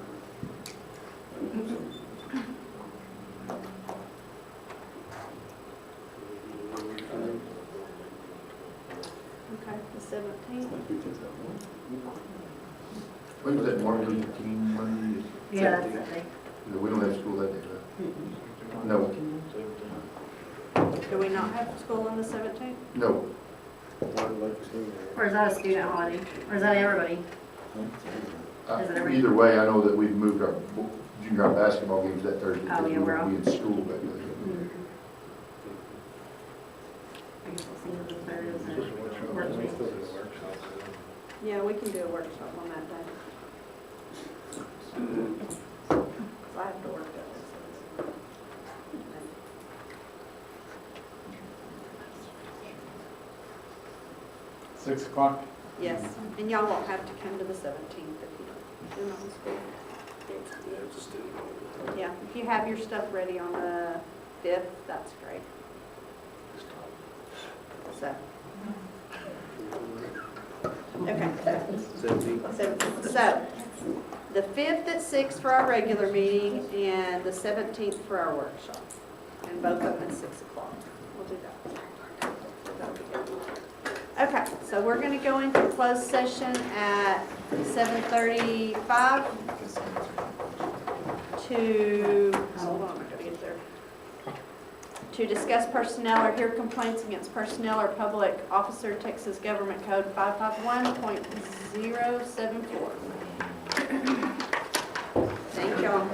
Okay, the 17th. When was that Martin Luther King Monday? Yeah, that's that day. No, we don't have school that day, right? No, Do we not have school on the 17th? no. Or is that a student holiday? Or is that everybody? Is it every- Either way, I know that we've moved our junior high basketball games that Thursday. Oh, because yeah, we we're won't be in school that day. I guess we'll see what the third is. Yeah, we can do a workshop on that day. 'Cause I have to work that day. 6 o'clock? Yes, and y'all won't have to come to the 17th if you're not in school. Yeah, if you have your stuff ready on the 5th, that's great. So. Okay. So, the 5th at 6 for our regular meeting and the 17th for our workshop. And both of them at 6 o'clock. We'll do that. That'll be good. Okay, so we're going to go into closed session at 7:35 to, hold on, I gotta get there. To discuss personnel or hear complaints against personnel or public officer, Texas Government Code 551.074. Thank y'all.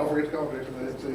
Don't forget to call Jason, let's see.